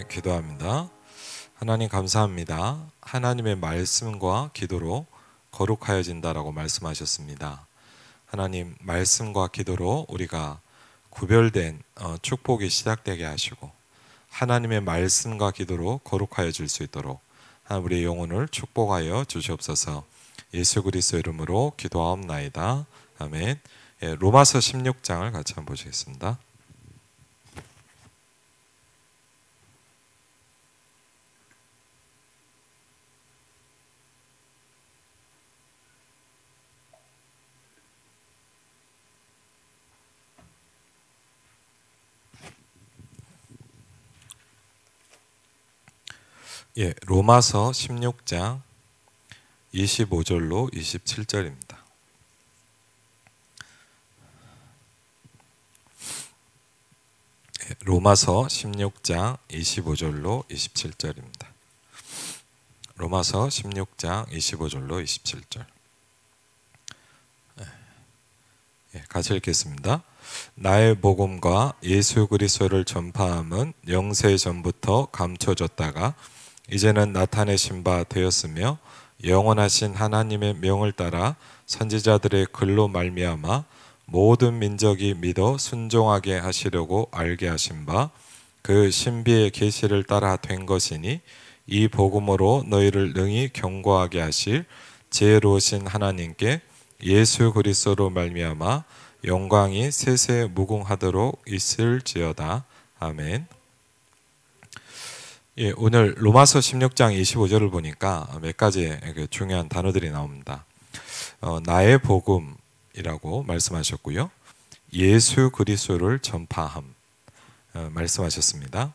기도합니다. 하나님 감사합니다. 하나님의 말씀과 기도로 거룩하여진다라고 말씀하셨습니다. 하나님 말씀과 기도로 우리가 구별된 축복이 시작되게 하시고 하나님의 말씀과 기도로 거룩하여질 수 있도록 우리의 영혼을 축복하여 주시옵소서. 예수 그리스도 이름으로 기도하옵나이다. 아멘. 로마서 16장을 같이 한번 보시겠습니다. 로마서 16장 25절로 27절입니다. 로마서 16장 25절로 27절입니다. 로마서 16장 25절로 27절. 같이 읽겠습니다. 나의 복음과 예수 그리스도를 전파함은 영세 전부터 감춰졌다가 이제는 나타내신 바 되었으며 영원하신 하나님의 명을 따라 선지자들의 글로 말미암아 모든 민족이 믿어 순종하게 하시려고 알게 하신 바 그 신비의 계시를 따라 된 것이니 이 복음으로 너희를 능히 경고하게 하실 지혜로우신 하나님께 예수 그리스도로 말미암아 영광이 세세 무궁하도록 있을지어다. 아멘. 오늘 로마서 16장 25절을 보니까 몇 가지 중요한 단어들이 나옵니다. 나의 복음이라고 말씀하셨고요. 예수 그리스도를 전파함 말씀하셨습니다.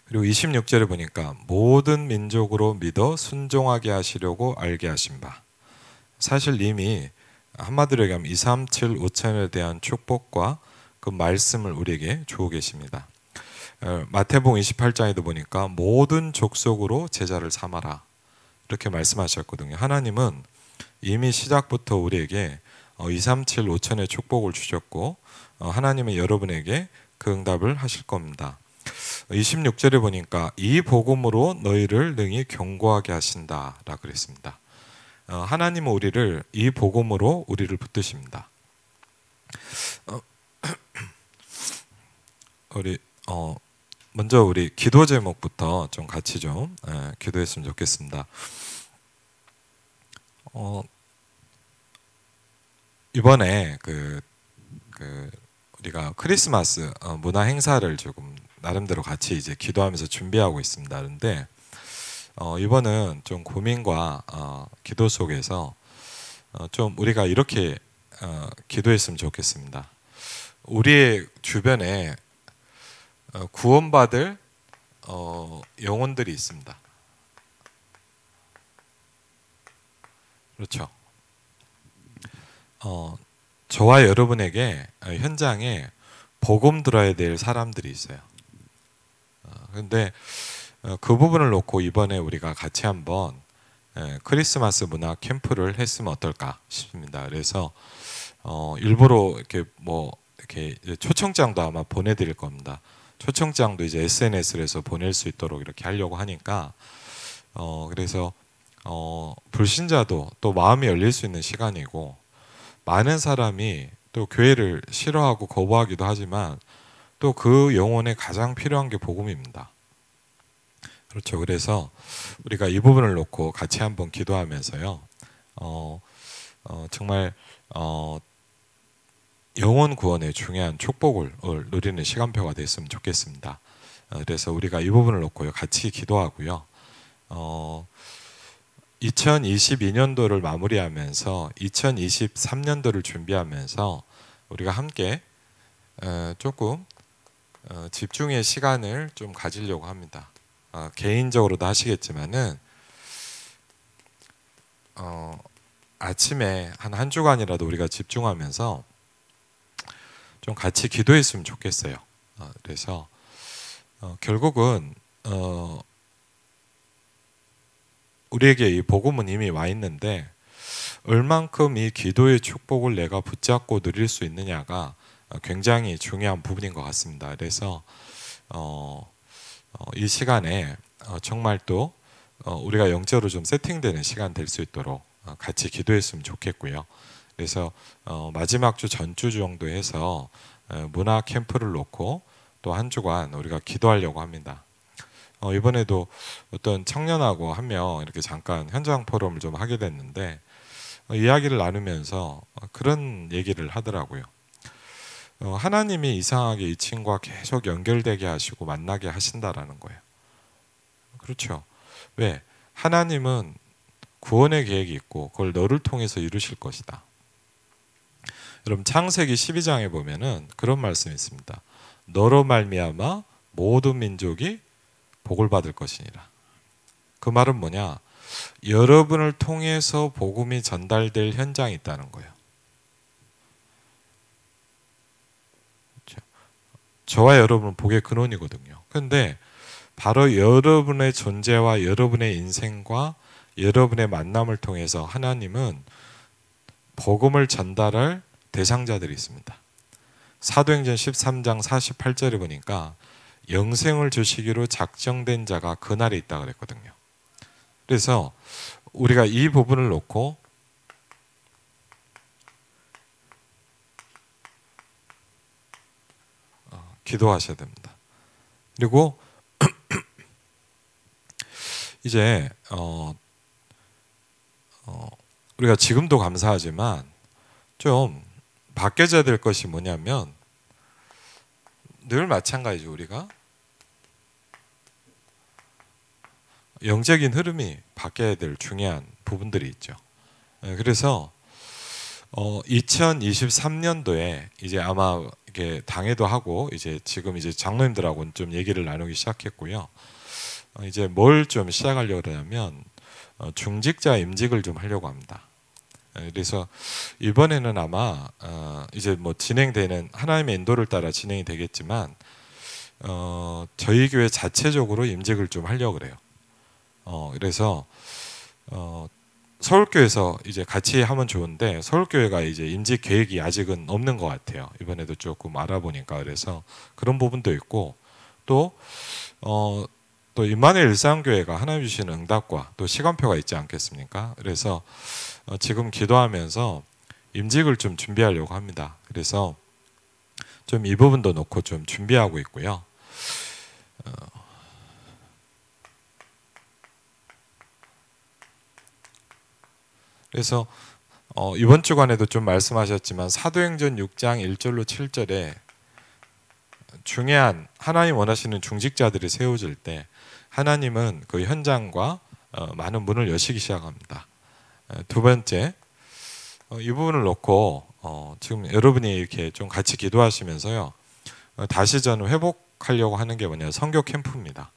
그리고 26절에 보니까 모든 민족으로 믿어 순종하게 하시려고 알게 하신 바. 사실 이미 한마디로 얘기하면 2, 3, 7, 5천에 대한 축복과 그 말씀을 우리에게 주고 계십니다. 마태복음 28장에도 보니까 모든 족속으로 제자를 삼아라 이렇게 말씀하셨거든요. 하나님은 이미 시작부터 우리에게 2, 3, 7, 5천의 축복을 주셨고 하나님은 여러분에게 그 응답을 하실 겁니다. 26절에 보니까 이 복음으로 너희를 능히 경고하게 하신다라 그랬습니다. 하나님은 우리를 이 복음으로 우리를 붙드십니다. 먼저 우리 기도 제목부터 좀 같이 좀 기도했으면 좋겠습니다. 이번에 우리가 크리스마스 문화 행사를 조금 나름대로 같이 이제 기도하면서 준비하고 있습니다. 그런데 이번은 좀 고민과 기도 속에서 좀 우리가 이렇게 기도했으면 좋겠습니다. 우리의 주변에 구원받을 영혼들이 있습니다. 그렇죠. 저와 여러분에게 현장에 복음 들어야 될 사람들이 있어요. 그런데 그 부분을 놓고 이번에 우리가 같이 한번 크리스마스 문화 캠프를 했으면 어떨까 싶습니다. 그래서 일부러 이렇게 초청장도 아마 보내드릴 겁니다. 초청장도 이제 SNS로 해서 보낼 수 있도록 이렇게 하려고 하니까 그래서 불신자도 또 마음이 열릴 수 있는 시간이고 많은 사람이 또 교회를 싫어하고 거부하기도 하지만 또 그 영혼에 가장 필요한 게 복음입니다. 그렇죠. 그래서 우리가 이 부분을 놓고 같이 한번 기도하면서요. 정말 영혼 구원의 중요한 축복을 누리는 시간표가 됐으면 좋겠습니다. 그래서 우리가 이 부분을 놓고 같이 기도하고요. 2022년도를 마무리하면서 2023년도를 준비하면서 우리가 함께 조금 집중의 시간을 좀 가지려고 합니다. 개인적으로도 하시겠지만은 아침에 한 주간이라도 우리가 집중하면서 좀 같이 기도했으면 좋겠어요. 그래서 결국은 우리에게 이 복음은 이미 와 있는데 얼만큼 이 기도의 축복을 내가 붙잡고 누릴 수 있느냐가 굉장히 중요한 부분인 것 같습니다. 그래서 이 시간에 정말 또 우리가 영적으로 좀 세팅되는 시간 될 수 있도록 같이 기도했으면 좋겠고요. 그래서 마지막 주 전주 정도 해서 문화 캠프를 놓고 또 한 주간 우리가 기도하려고 합니다. 이번에도 어떤 청년하고 한 명 이렇게 잠깐 현장 포럼을 좀 하게 됐는데 이야기를 나누면서 그런 얘기를 하더라고요. 하나님이 이상하게 이 친구와 계속 연결되게 하시고 만나게 하신다라는 거예요. 그렇죠. 왜? 하나님은 구원의 계획이 있고 그걸 너를 통해서 이루실 것이다. 여러분 창세기 12장에 보면은 그런 말씀이 있습니다. 너로 말미암아 모든 민족이 복을 받을 것이니라. 그 말은 뭐냐? 여러분을 통해서 복음이 전달될 현장이 있다는 거예요. 그렇죠? 저와 여러분은 복의 근원이거든요. 그런데 바로 여러분의 존재와 여러분의 인생과 여러분의 만남을 통해서 하나님은 복음을 전달할 대상자들이 있습니다. 사도행전 13장 48절에 보니까 영생을 주시기로 작정된 자가 그날에 있다 그랬거든요. 그래서 우리가 이 부분을 놓고 기도하셔야 됩니다. 그리고 이제 우리가 지금도 감사하지만 좀 바뀌어져야 될 것이 뭐냐면 늘 마찬가지죠. 우리가 영적인 흐름이 바뀌어야 될 중요한 부분들이 있죠. 그래서 2023년도에 이제 아마 이게 당회도 하고 이제 지금 이제 장로님들하고는 좀 얘기를 나누기 시작했고요. 이제 뭘 좀 시작하려고 하냐면 중직자 임직을 좀 하려고 합니다. 그래서 이번에는 아마 이제 뭐 진행되는 하나님의 인도를 따라 진행이 되겠지만 저희 교회 자체적으로 임직을 좀 하려고 그래요. 그래서 서울교회에서 이제 같이 하면 좋은데 서울교회가 이제 임직 계획이 아직은 없는 것 같아요. 이번에도 조금 알아보니까. 그래서 그런 부분도 있고 또 임마누엘 일상교회가 하나님 주시는 응답과 또 시간표가 있지 않겠습니까? 그래서 지금 기도하면서 임직을 좀 준비하려고 합니다. 그래서 좀 이 부분도 놓고 좀 준비하고 있고요. 그래서 이번 주간에도 좀 말씀하셨지만 사도행전 6장 1절로 7절에 중요한 하나님 원하시는 중직자들이 세워질 때 하나님은 그 현장과 많은 문을 여시기 시작합니다. 두 번째, 이 부분을 놓고 지금 여러분이 이렇게 좀 같이 기도하시면서요, 다시 저는 회복하려고 하는 게 뭐냐, 선교 캠프입니다.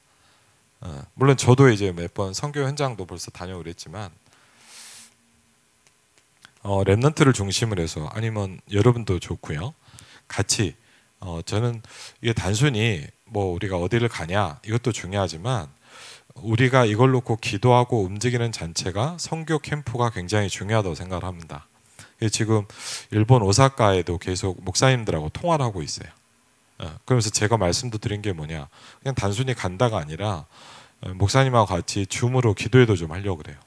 물론 저도 이제 몇 번 선교 현장도 벌써 다녀오고 그랬지만 랩넌트를 중심으로 해서 아니면 여러분도 좋고요, 같이 저는 이게 단순히 뭐 우리가 어디를 가냐 이것도 중요하지만 우리가 이걸 놓고 기도하고 움직이는 잔체가 선교 캠프가 굉장히 중요하다고 생각을 합니다. 지금 일본 오사카에도 계속 목사님들하고 통화를 하고 있어요. 그러면서 제가 말씀도 드린 게 뭐냐, 그냥 단순히 간다가 아니라 목사님하고 같이 줌으로 기도회도 좀 하려고 그래요.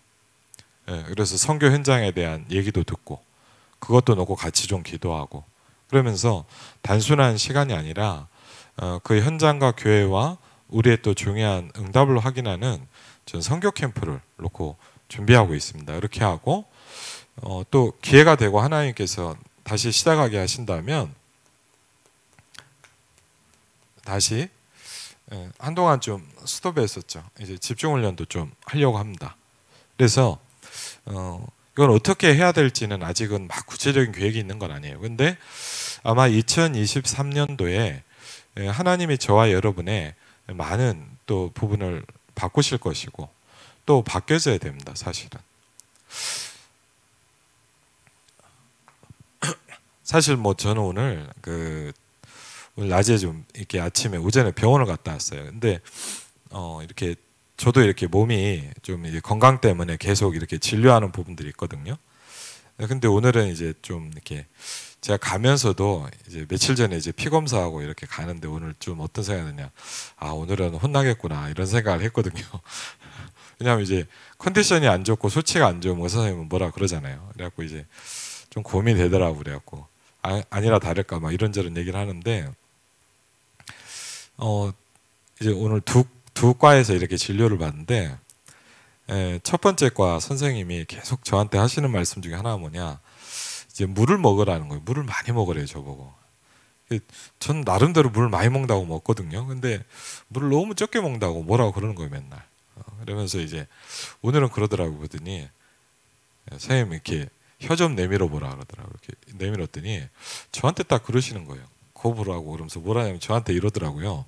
그래서 선교 현장에 대한 얘기도 듣고 그것도 놓고 같이 좀 기도하고 그러면서 단순한 시간이 아니라 그 현장과 교회와 우리의 또 중요한 응답을 확인하는 전 선교 캠프를 놓고 준비하고 있습니다. 이렇게 하고 또 기회가 되고 하나님께서 다시 시작하게 하신다면 다시 한동안 좀 스톱했었죠. 이제 집중훈련도 좀 하려고 합니다. 그래서 이건 어떻게 해야 될지는 아직은 막 구체적인 계획이 있는 건 아니에요. 근데 아마 2023년도에 하나님이 저와 여러분의 많은 또 부분을 바꾸실 것이고 또 바뀌어져야 됩니다. 사실은 사실 뭐 저는 오늘 오늘 낮에 좀 이렇게 아침에 오전에 병원을 갔다 왔어요. 근데 이렇게 저도 이렇게 몸이 좀 이제 건강 때문에 계속 이렇게 진료하는 부분들이 있거든요. 근데 오늘은 이제 좀 이렇게 제가 가면서도 이제 며칠 전에 이제 피 검사하고 이렇게 가는데 오늘 좀 어떤 생각이 드냐. 아, 오늘은 혼나겠구나 이런 생각을 했거든요. 왜냐하면 이제 컨디션이 안 좋고 수치가 안 좋으면 의사 선생님은 뭐라 그러잖아요. 그래갖고 이제 좀 고민이 되더라고. 그래갖고 아니라 다를까 막 이런저런 얘기를 하는데 어 이제 오늘 두 과에서 이렇게 진료를 받는데 첫 번째 과 선생님이 계속 저한테 하시는 말씀 중에 하나가 뭐냐, 이제 물을 먹으라는 거예요. 물을 많이 먹으래요, 저보고. 전 나름대로 물을 많이 먹는다고 먹거든요. 근데 물을 너무 적게 먹는다고 뭐라고 그러는 거예요, 맨날. 그러면서 이제 오늘은 그러더라고. 그러더니 선생님 이렇게 혀 좀 내밀어 보라 그러더라고. 이렇게 내밀었더니 저한테 딱 그러시는 거예요. 거부라고. 그러면서 뭐라냐면 저한테 이러더라고요.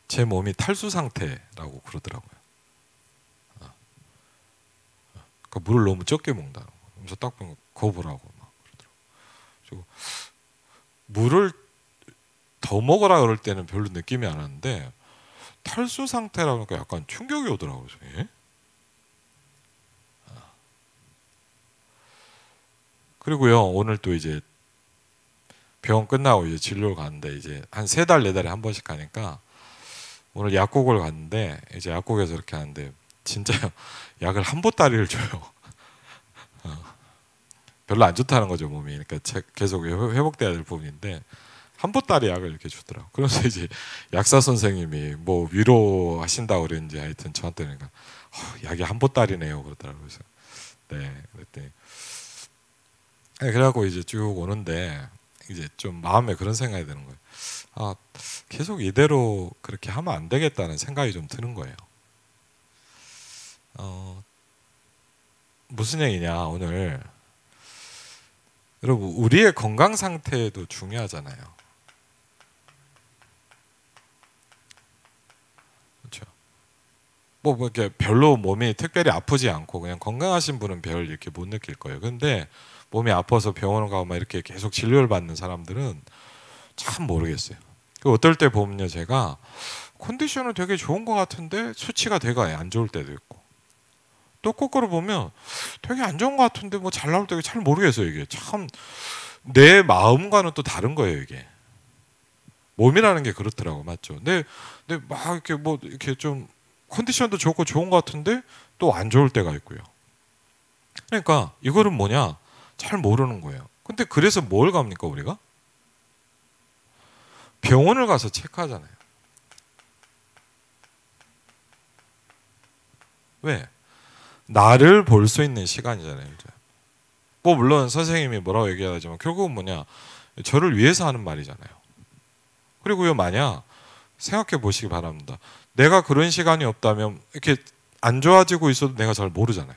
제 몸이 탈수 상태라고 그러더라고요. 그러니까 물을 너무 적게 먹는다는 거. 그래서 딱 보면 거부라고 막 그러더라고요. 그리고 물을 더 먹으라 그럴 때는 별로 느낌이 안 왔는데 탈수 상태라고 하니까 약간 충격이 오더라고요. 예? 그리고요, 오늘 또 이제 병원 끝나고 이제 진료를 가는데 이제 한 3달, 4달에 한 번씩 가니까 오늘 약국을 갔는데 이제 약국에서 이렇게 하는데 진짜 약을 한 보따리를 줘요. 별로 안 좋다는 거죠, 몸이. 그러니까 계속 회복돼야 될 부분인데 한 보따리 약을 이렇게 주더라고. 그래서 이제 약사 선생님이 뭐 위로하신다고 그랬는지 하여튼 저한테는 그러니까 약이 한 보따리네요 그러더라고요. 그래서 네, 그랬더니 그래갖고 이제 쭉 오는데 이제 좀 마음에 그런 생각이 드는 거예요. 아, 계속 이대로 그렇게 하면 안 되겠다는 생각이 좀 드는 거예요. 무슨 얘기냐, 오늘 여러분 우리의 건강 상태도 중요하잖아요. 그렇죠? 뭐 이렇게 별로 몸이 특별히 아프지 않고 그냥 건강하신 분은 별 이렇게 못 느낄 거예요. 근데 몸이 아파서 병원을 가고 막 이렇게 계속 진료를 받는 사람들은 참 모르겠어요. 어떨 때 보면요, 제가 컨디션은 되게 좋은 것 같은데 수치가 되게 안 좋을 때도 있고, 또 거꾸로 보면 되게 안 좋은 것 같은데 뭐 잘 나올 때가 잘 모르겠어요. 이게 참 내 마음과는 또 다른 거예요. 이게 몸이라는 게 그렇더라고, 맞죠? 근데 막 이렇게 뭐 이렇게 좀 컨디션도 좋고 좋은 것 같은데 또 안 좋을 때가 있고요. 그러니까 이거는 뭐냐 잘 모르는 거예요. 근데 그래서 뭘 갑니까 우리가? 병원을 가서 체크하잖아요. 왜? 나를 볼 수 있는 시간이잖아요. 이제. 뭐 물론 선생님이 뭐라고 얘기하지만 결국은 뭐냐, 저를 위해서 하는 말이잖아요. 그리고요, 만약 생각해 보시기 바랍니다. 내가 그런 시간이 없다면 이렇게 안 좋아지고 있어도 내가 잘 모르잖아요.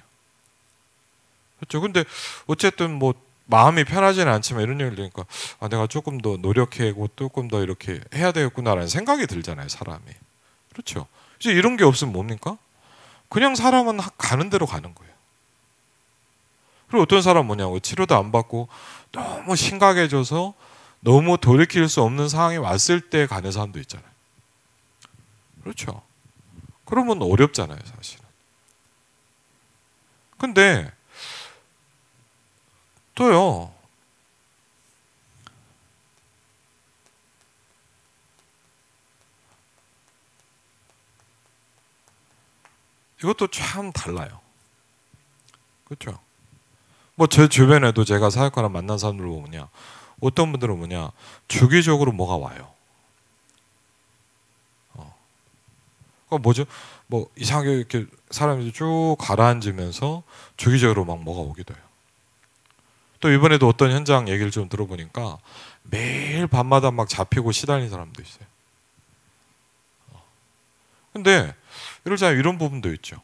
그렇죠? 근데 어쨌든 뭐 마음이 편하지는 않지만 이런 얘기를 들으니까 아, 내가 조금 더 노력하고 조금 더 이렇게 해야 되겠구나라는 생각이 들잖아요, 사람이. 그렇죠? 이제 이런 게 없으면 뭡니까? 그냥 사람은 가는 대로 가는 거예요. 그리고 어떤 사람은 뭐냐고 치료도 안 받고 너무 심각해져서 너무 돌이킬 수 없는 상황이 왔을 때 가는 사람도 있잖아요. 그렇죠? 그러면 어렵잖아요, 사실은. 근데 또요, 이것도 참 달라요. 그렇죠? 뭐 제 주변에도 제가 사역하나 만난 사람들 보면요, 어떤 분들은 뭐냐 주기적으로 뭐가 와요. 그러니까 뭐죠? 뭐 이상하게 이렇게 사람이 쭉 가라앉으면서 주기적으로 막 뭐가 오기도 해요. 또 이번에도 어떤 현장 얘기를 좀 들어보니까 매일 밤마다 막 잡히고 시달리는 사람도 있어요. 근데 이러잖아요, 이런 부분도 있죠.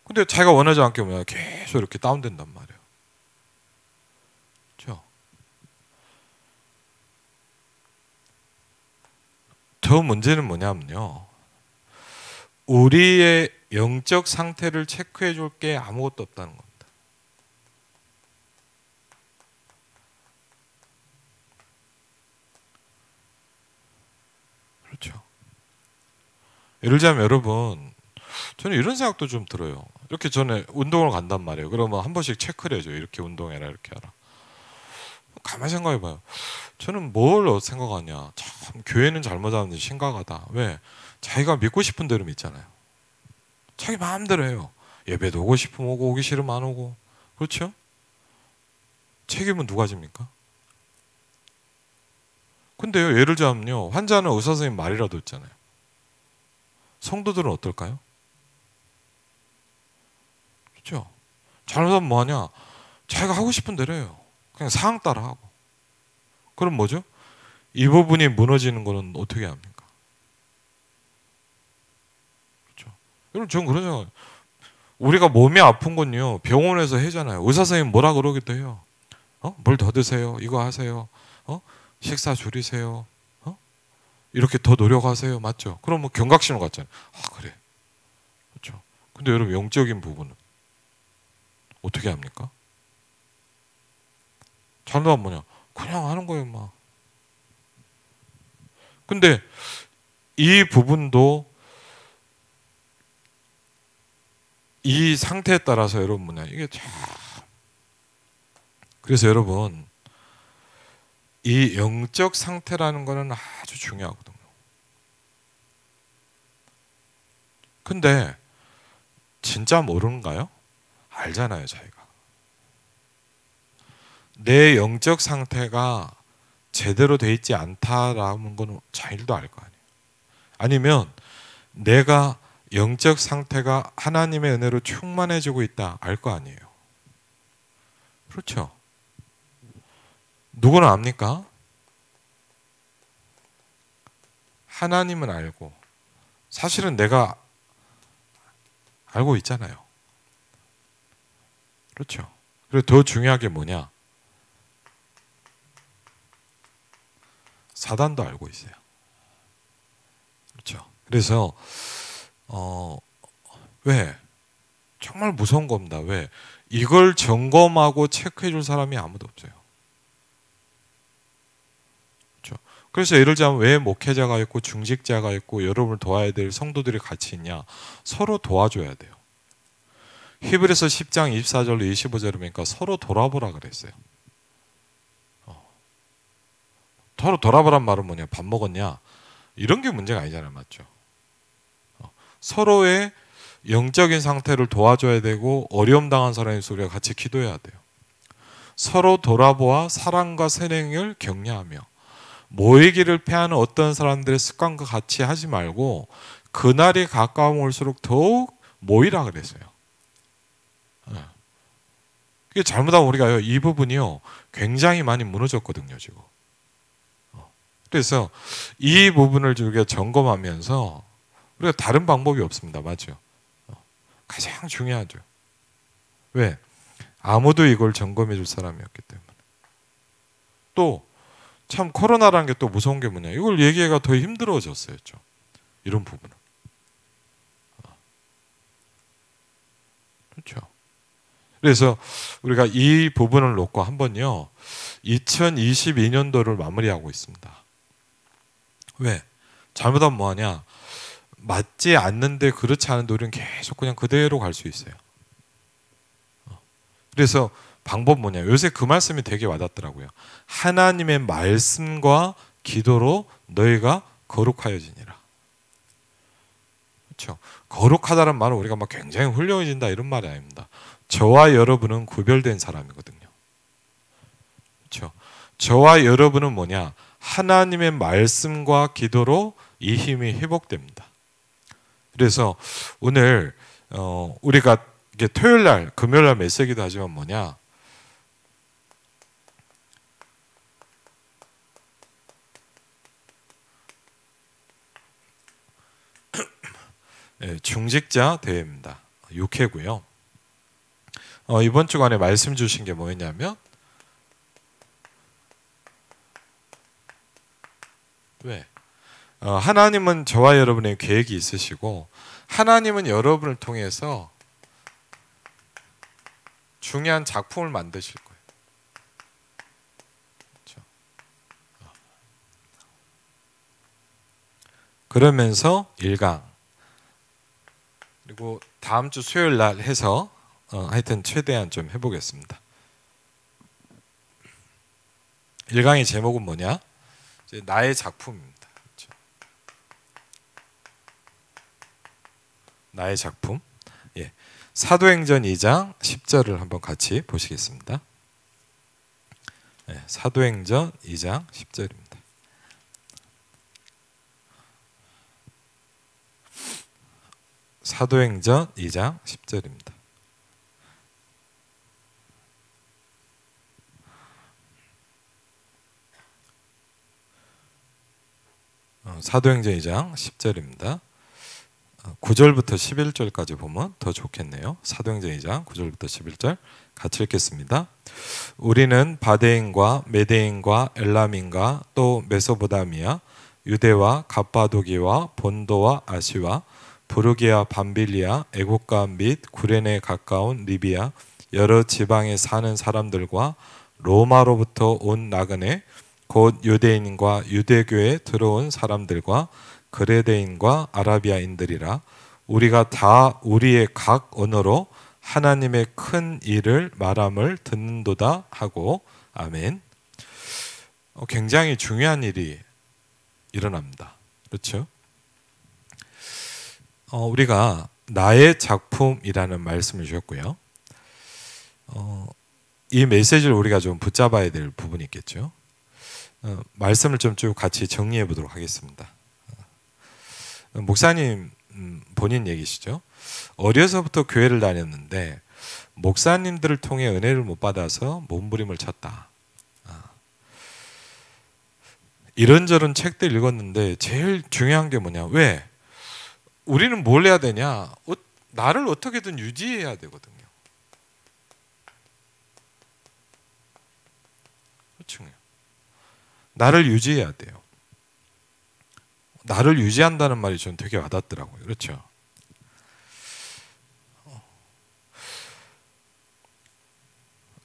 근데 자기가 원하지 않게 뭐냐 계속 이렇게 다운된단 말이에요. 그렇죠? 더 문제는 뭐냐면요, 우리의 영적 상태를 체크해 줄 게 아무것도 없다는 겁니다. 그렇죠? 예를 들자면 여러분, 저는 이런 생각도 좀 들어요. 이렇게 전에 운동을 간단 말이에요. 그러면 한 번씩 체크를 해줘요. 이렇게 운동해라, 이렇게 하라. 가만히 생각해봐요. 저는 뭘 생각하냐. 참 교회는 잘못하는데 심각하다. 왜? 자기가 믿고 싶은 대로 믿잖아요. 자기 마음대로 해요. 예배도 오고 싶으면 오고 오기 싫으면 안 오고. 그렇죠? 책임은 누가 집니까? 근데요, 예를 들자면요, 환자는 의사 선생님 말이라도 있잖아요. 성도들은 어떨까요? 그렇죠? 잘못하면 뭐하냐? 자기가 하고 싶은 대로 해요. 그냥 상황 따라 하고. 그럼 뭐죠? 이 부분이 무너지는 거는 어떻게 합니까? 그렇죠? 여러분, 저는 그런 생각. 우리가 몸이 아픈 건요, 병원에서 해잖아요. 의사 선생님 뭐라 그러기도 해요. 뭘 더 드세요. 이거 하세요. 식사 줄이세요. 이렇게 더 노력하세요. 맞죠? 그럼 뭐 경각심을 갖잖아요. 아, 그래. 그렇죠. 근데 여러분, 영적인 부분은 어떻게 합니까? 잘못하면 뭐냐? 그냥 하는 거예요, 막. 근데 이 부분도 이 상태에 따라서 여러분 뭐냐? 이게 참. 그래서 여러분, 이 영적 상태라는 거는 아주 중요하거든요. 근데 진짜 모르는가요? 알잖아요, 자기가. 내 영적 상태가 제대로 돼 있지 않다라는 거는 자기도 알 거 아니에요. 아니면 내가 영적 상태가 하나님의 은혜로 충만해지고 있다 알 거 아니에요. 그렇죠? 누구는 압니까? 하나님은 알고 사실은 내가 알고 있잖아요. 그렇죠? 그리고 더 중요한 게 뭐냐? 사단도 알고 있어요. 그렇죠? 그래서 왜? 정말 무서운 겁니다. 왜? 이걸 점검하고 체크해 줄 사람이 아무도 없어요. 그렇죠? 그래서 예를 들자면 왜 목회자가 있고 중직자가 있고 여러분을 도와야 될 성도들이 같이 있냐? 서로 도와줘야 돼요. 히브리서 10장 24절로 25절을 보니까 서로 돌아보라 그랬어요. 서로 돌아보란 말은 뭐냐? 밥 먹었냐? 이런 게 문제가 아니잖아요. 맞죠? 서로의 영적인 상태를 도와줘야 되고 어려움 당한 사람에서 우리가 같이 기도해야 돼요. 서로 돌아보아 사랑과 선행을 격려하며 모이기를 피하는 어떤 사람들의 습관과 같이 하지 말고 그날이 가까움 올수록 더욱 모이라 그랬어요. 이게 잘못하면 우리가 이 부분이요 굉장히 많이 무너졌거든요 지금. 그래서 이 부분을 우리가 점검하면서 우리가 다른 방법이 없습니다. 맞죠? 가장 중요하죠. 왜? 아무도 이걸 점검해 줄 사람이 없기 때문에. 또 참 코로나라는 게 또 무서운 게 뭐냐? 이걸 얘기가 더 힘들어졌어요. 이런 부분은. 그렇죠. 그래서 우리가 이 부분을 놓고 한번요 2022년도를 마무리하고 있습니다. 왜? 잘못하면 뭐하냐? 맞지 않는데 그렇지 않은데 우리는 계속 그냥 그대로 갈 수 있어요. 그래서 방법 뭐냐? 요새 그 말씀이 되게 와닿더라고요. 하나님의 말씀과 기도로 너희가 거룩하여지니라. 그렇죠? 거룩하다는 말은 우리가 막 굉장히 훌륭해진다 이런 말이 아닙니다. 저와 여러분은 구별된 사람이거든요. 그렇죠? 저와 여러분은 뭐냐? 하나님의 말씀과 기도로 이 힘이 회복됩니다. 그래서 오늘 우리가 이게 토요일 날, 금요일 날 메시지도 하지만 뭐냐? 네, 중직자 대회입니다. 6회고요. 이번 주간에 말씀 주신 게 뭐였냐면 왜? 하나님은 저와 여러분의 계획이 있으시고 하나님은 여러분을 통해서 중요한 작품을 만드실 거예요. 그렇죠? 그러면서 1강 그리고 다음 주 수요일 날 해서 하여튼 최대한 좀 해보겠습니다. 1강의 제목은 뭐냐? 이제 나의 작품입니다. 그렇죠? 나의 작품. 예. 사도행전 2장 10절을 한번 같이 보시겠습니다. 예, 사도행전 2장 10절입니다. 사도행전 2장 10절입니다. 사도행전 2장 10절입니다. 9절부터 11절까지 보면 더 좋겠네요. 사도행전 2장 9절부터 11절 같이 읽겠습니다. 우리는 바데인과 메데인과 엘람인과 또 메소보다미아, 유대와 갑바도기와 본도와 아시와 부르기아 밤빌리아, 애국가 및 구레네 가까운 리비아, 여러 지방에 사는 사람들과 로마로부터 온 나그네 곧 유대인과 유대교에 들어온 사람들과 그레데인과 아라비아인들이라. 우리가 다 우리의 각 언어로 하나님의 큰 일을 말함을 듣는도다 하고. 아멘. 굉장히 중요한 일이 일어납니다. 그렇죠? 우리가 나의 작품이라는 말씀을 주셨고요. 이 메시지를 우리가 좀 붙잡아야 될 부분이 있겠죠. 말씀을 좀 쭉 같이 정리해 보도록 하겠습니다. 목사님 본인 얘기시죠. 어려서부터 교회를 다녔는데 목사님들을 통해 은혜를 못 받아서 몸부림을 쳤다. 이런저런 책들 읽었는데 제일 중요한 게 뭐냐? 왜? 우리는 뭘 해야 되냐? 나를 어떻게든 유지해야 되거든요. 그렇죠. 나를 유지해야 돼요. 나를 유지한다는 말이 저는 되게 와닿더라고요. 그렇죠?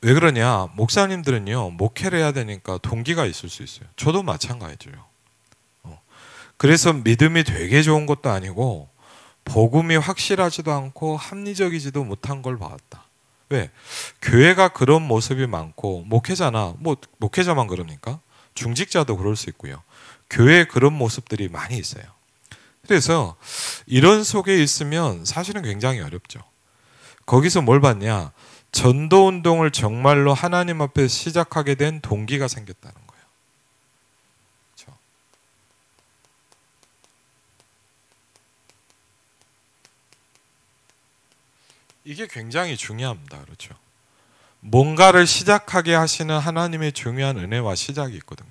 왜 그러냐? 목사님들은요, 목회를 해야 되니까 동기가 있을 수 있어요. 저도 마찬가지죠. 그래서 믿음이 되게 좋은 것도 아니고 복음이 확실하지도 않고 합리적이지도 못한 걸 봤다. 왜? 교회가 그런 모습이 많고 목회자나 뭐 목회자만 그럽니까? 중직자도 그럴 수 있고요. 교회에 그런 모습들이 많이 있어요. 그래서 이런 속에 있으면 사실은 굉장히 어렵죠. 거기서 뭘 봤냐? 전도운동을 정말로 하나님 앞에 시작하게 된 동기가 생겼다는 거예요. 그렇죠? 이게 굉장히 중요합니다. 그렇죠? 뭔가를 시작하게 하시는 하나님의 중요한 은혜와 시작이 있거든요.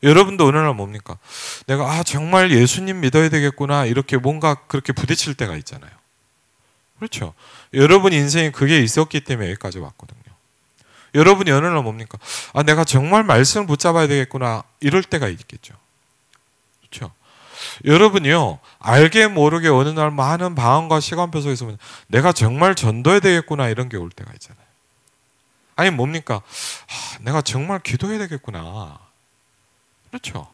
여러분도 어느 날 뭡니까? 내가 정말 예수님 믿어야 되겠구나 이렇게 뭔가 그렇게 부딪힐 때가 있잖아요. 그렇죠? 여러분 인생에 그게 있었기 때문에 여기까지 왔거든요. 여러분이 어느 날 뭡니까? 내가 정말 말씀을 붙잡아야 되겠구나 이럴 때가 있겠죠. 그렇죠? 여러분이요, 알게 모르게 어느 날 많은 방황과 시간표 속에서 내가 정말 전도해야 되겠구나 이런 게 올 때가 있잖아요. 아니 뭡니까? 내가 정말 기도해야 되겠구나. 그렇죠?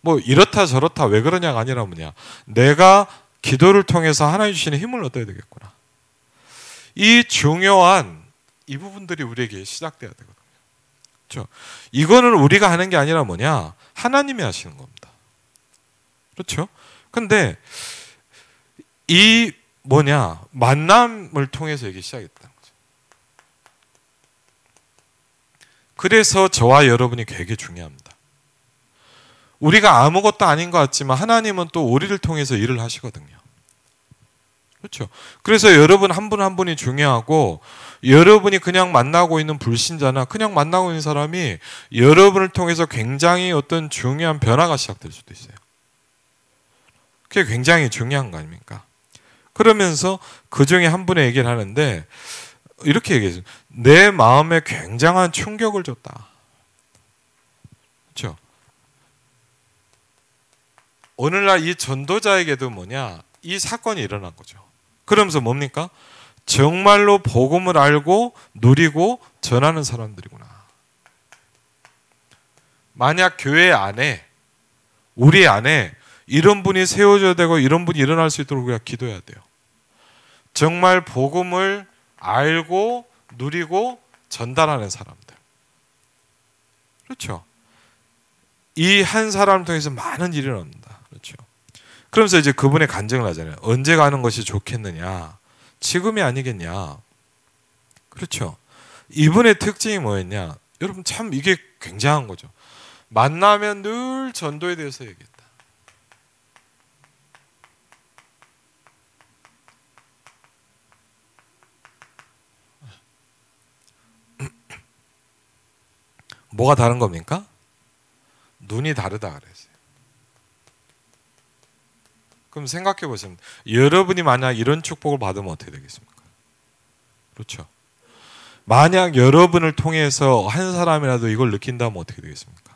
뭐 이렇다 저렇다 왜 그러냐가 아니라 뭐냐, 내가 기도를 통해서 하나님 주시는 힘을 얻어야 되겠구나. 이 중요한 이 부분들이 우리에게 시작돼야 되거든요. 그렇죠? 이거는 우리가 하는 게 아니라 뭐냐, 하나님이 하시는 겁니다. 그렇죠? 근데 이 만남을 통해서 이게 시작했다는 거죠. 그래서 저와 여러분이 되게 중요합니다. 우리가 아무것도 아닌 것 같지만 하나님은 또 우리를 통해서 일을 하시거든요. 그렇죠? 그래서 여러분 한 분 한 분이 중요하고, 여러분이 그냥 만나고 있는 불신자나 그냥 만나고 있는 사람이 여러분을 통해서 굉장히 어떤 중요한 변화가 시작될 수도 있어요. 그게 굉장히 중요한 거 아닙니까? 그러면서 그 중에 한 분의 얘기를 하는데 이렇게 얘기해요. 내 마음에 굉장한 충격을 줬다. 그렇죠? 오늘날 이 전도자에게도 이 사건이 일어난 거죠. 그러면서 뭡니까? 정말로 복음을 알고 누리고 전하는 사람들이구나. 만약 교회 안에, 우리 안에 이런 분이 세워져야 되고 이런 분이 일어날 수 있도록 우리가 기도해야 돼요. 정말 복음을 알고 누리고 전달하는 사람들. 그렇죠. 이 한 사람을 통해서 많은 일이 일어납니다. 그렇죠. 그러면서 이제 그분의 간증을 하잖아요. 언제 가는 것이 좋겠느냐? 지금이 아니겠냐? 그렇죠. 이분의 특징이 뭐였냐? 여러분 참 이게 굉장한 거죠. 만나면 늘 전도에 대해서 얘기했다. 뭐가 다른 겁니까? 눈이 다르다 그랬어요. 그럼 생각해 보시면 여러분이 만약 이런 축복을 받으면 어떻게 되겠습니까? 그렇죠. 만약 여러분을 통해서 한 사람이라도 이걸 느낀다면 어떻게 되겠습니까?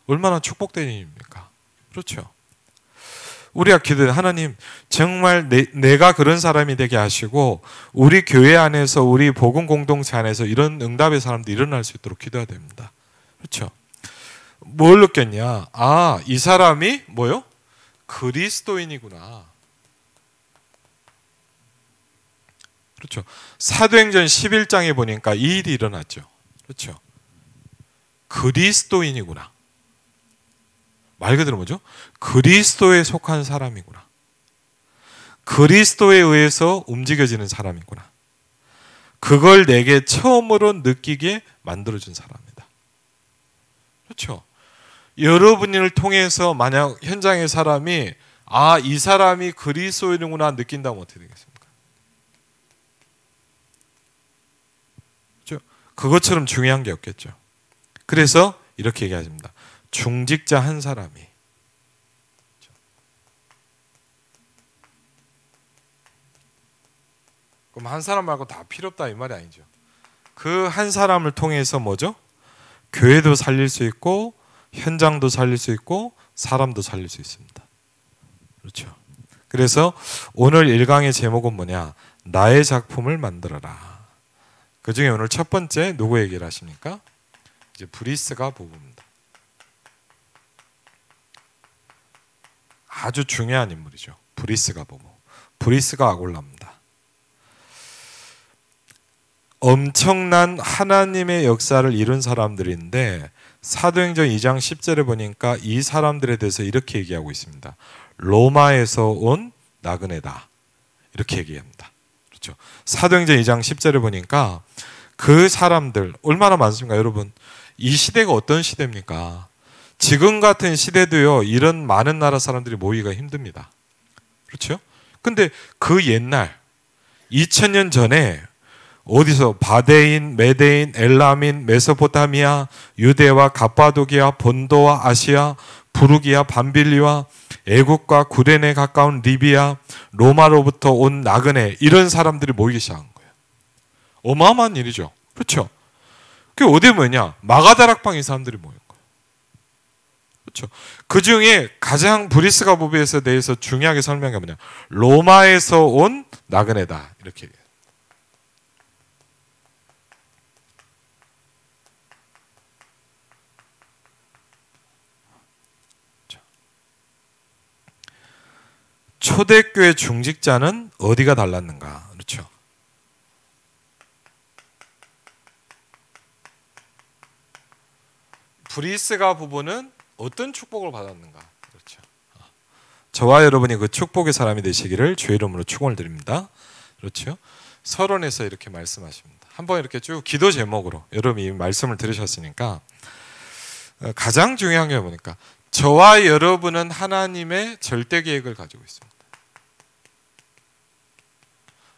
얼마나 축복된 일입니까? 그렇죠. 우리가 기도해 하나님 정말 내가 그런 사람이 되게 하시고 우리 교회 안에서 우리 복음 공동체 안에서 이런 응답의 사람도 일어날 수 있도록 기도해야 됩니다. 그렇죠. 뭘 느꼈냐? 아, 이 사람이 뭐요? 그리스도인이구나. 그렇죠. 사도행전 11장에 보니까 이 일이 일어났죠. 그렇죠. 그리스도인이구나. 말 그대로 뭐죠? 그리스도에 속한 사람이구나. 그리스도에 의해서 움직여지는 사람이구나. 그걸 내게 처음으로 느끼게 만들어준 사람이다. 그렇죠. 여러분을 통해서 만약 현장의 사람이 아, 이 사람이 그리스도인이구나 느낀다면 어떻게 되겠습니까? 그렇죠? 그것처럼 중요한 게 없겠죠. 그래서 이렇게 얘기하십니다. 중직자 한 사람이. 그럼 한 사람 말고 다 필요 없다 이 말이 아니죠. 그 한 사람을 통해서 뭐죠? 교회도 살릴 수 있고 현장도 살릴 수 있고 사람도 살릴 수 있습니다. 그렇죠. 그래서 오늘 1강의 제목은 뭐냐? 나의 작품을 만들어라. 그 중에 오늘 첫 번째 누구 얘기를 하십니까? 이제 브리스가 부부입니다. 아주 중요한 인물이죠. 브리스가 부부. 브리스가 아골라입니다. 엄청난 하나님의 역사를 이룬 사람들인데 사도행전 2장 10절에 보니까 이 사람들에 대해서 이렇게 얘기하고 있습니다. 로마에서 온 나그네다. 이렇게 얘기합니다. 그렇죠. 사도행전 2장 10절에 보니까 그 사람들 얼마나 많습니까, 여러분? 이 시대가 어떤 시대입니까? 지금 같은 시대도요, 이런 많은 나라 사람들이 모이기가 힘듭니다. 그렇죠? 근데 그 옛날 2000년 전에 어디서 바데인, 메데인, 엘라민, 메소포타미아, 유대와 갑바도기아, 본도와 아시아, 부르기아, 밤빌리와 애국과 구레네 가까운 리비아, 로마로부터 온 나그네 이런 사람들이 모이기 시작한 거예요. 어마어마한 일이죠. 그렇죠? 그게 어디에 모였냐? 마가다락방 이 사람들이 모인 거예요. 그렇죠? 그 중에 가장 브리스가 부부에 대해서 중요하게 설명한 게 뭐냐? 로마에서 온 나그네다. 이렇게 얘기해요. 초대교회 중직자는 어디가 달랐는가? 그렇죠. 브리스가 부부는 어떤 축복을 받았는가? 그렇죠. 저와 여러분이 그 축복의 사람이 되시기를 주의 이름으로 축원을 드립니다. 그렇죠. 서론에서 이렇게 말씀하십니다. 한번 이렇게 쭉 기도 제목으로 여러분이 말씀을 들으셨으니까 가장 중요한 게 뭐니까 저와 여러분은 하나님의 절대 계획을 가지고 있습니다.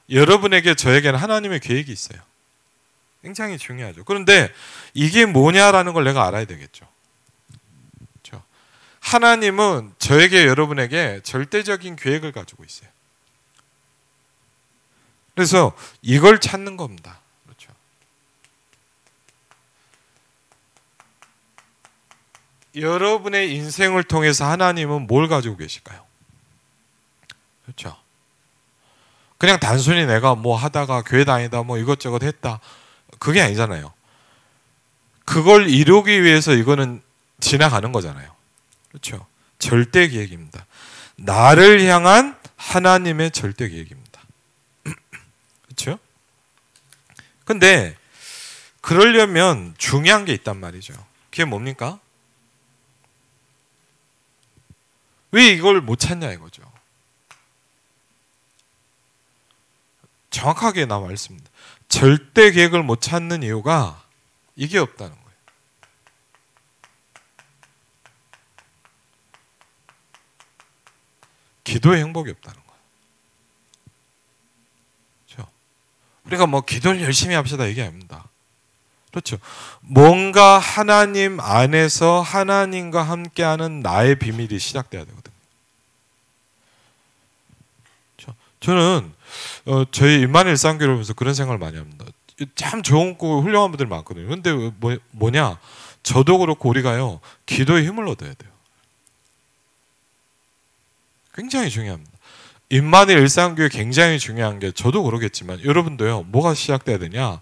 여러분에게 저에게는 하나님의 계획이 있어요. 굉장히 중요하죠. 그런데 이게 뭐냐라는 걸 내가 알아야 되겠죠. 그렇죠? 하나님은 저에게 여러분에게 절대적인 계획을 가지고 있어요. 그래서 이걸 찾는 겁니다. 그렇죠? 여러분의 인생을 통해서 하나님은 뭘 가지고 계실까요? 그렇죠? 그냥 단순히 내가 뭐 하다가 교회 다니다 뭐 이것저것 했다. 그게 아니잖아요. 그걸 이루기 위해서 이거는 지나가는 거잖아요. 그렇죠? 절대 계획입니다. 나를 향한 하나님의 절대 계획입니다. 그렇죠? 근데 그러려면 중요한 게 있단 말이죠. 그게 뭡니까? 왜 이걸 못 찾냐 이거죠. 정확하게 나 말씀입니다. 절대 계획을 못 찾는 이유가 이게 없다는 거예요. 기도의 행복이 없다는 거예요. 그렇죠? 우리가 뭐 기도를 열심히 합시다 이게 아닙니다. 그렇죠? 뭔가 하나님 안에서 하나님과 함께하는 나의 비밀이 시작돼야 되거든요. 그렇죠? 저는 저희 임마누엘 일상교회를 보면서 그런 생각을 많이 합니다. 참 좋은 거 훌륭한 분들 많거든요. 근데 뭐냐? 저도 그렇고 우리가요 기도에 힘을 얻어야 돼요. 굉장히 중요합니다. 임마누엘 일상교회 굉장히 중요한 게 저도 그러겠지만 여러분도요 뭐가 시작돼야 되냐?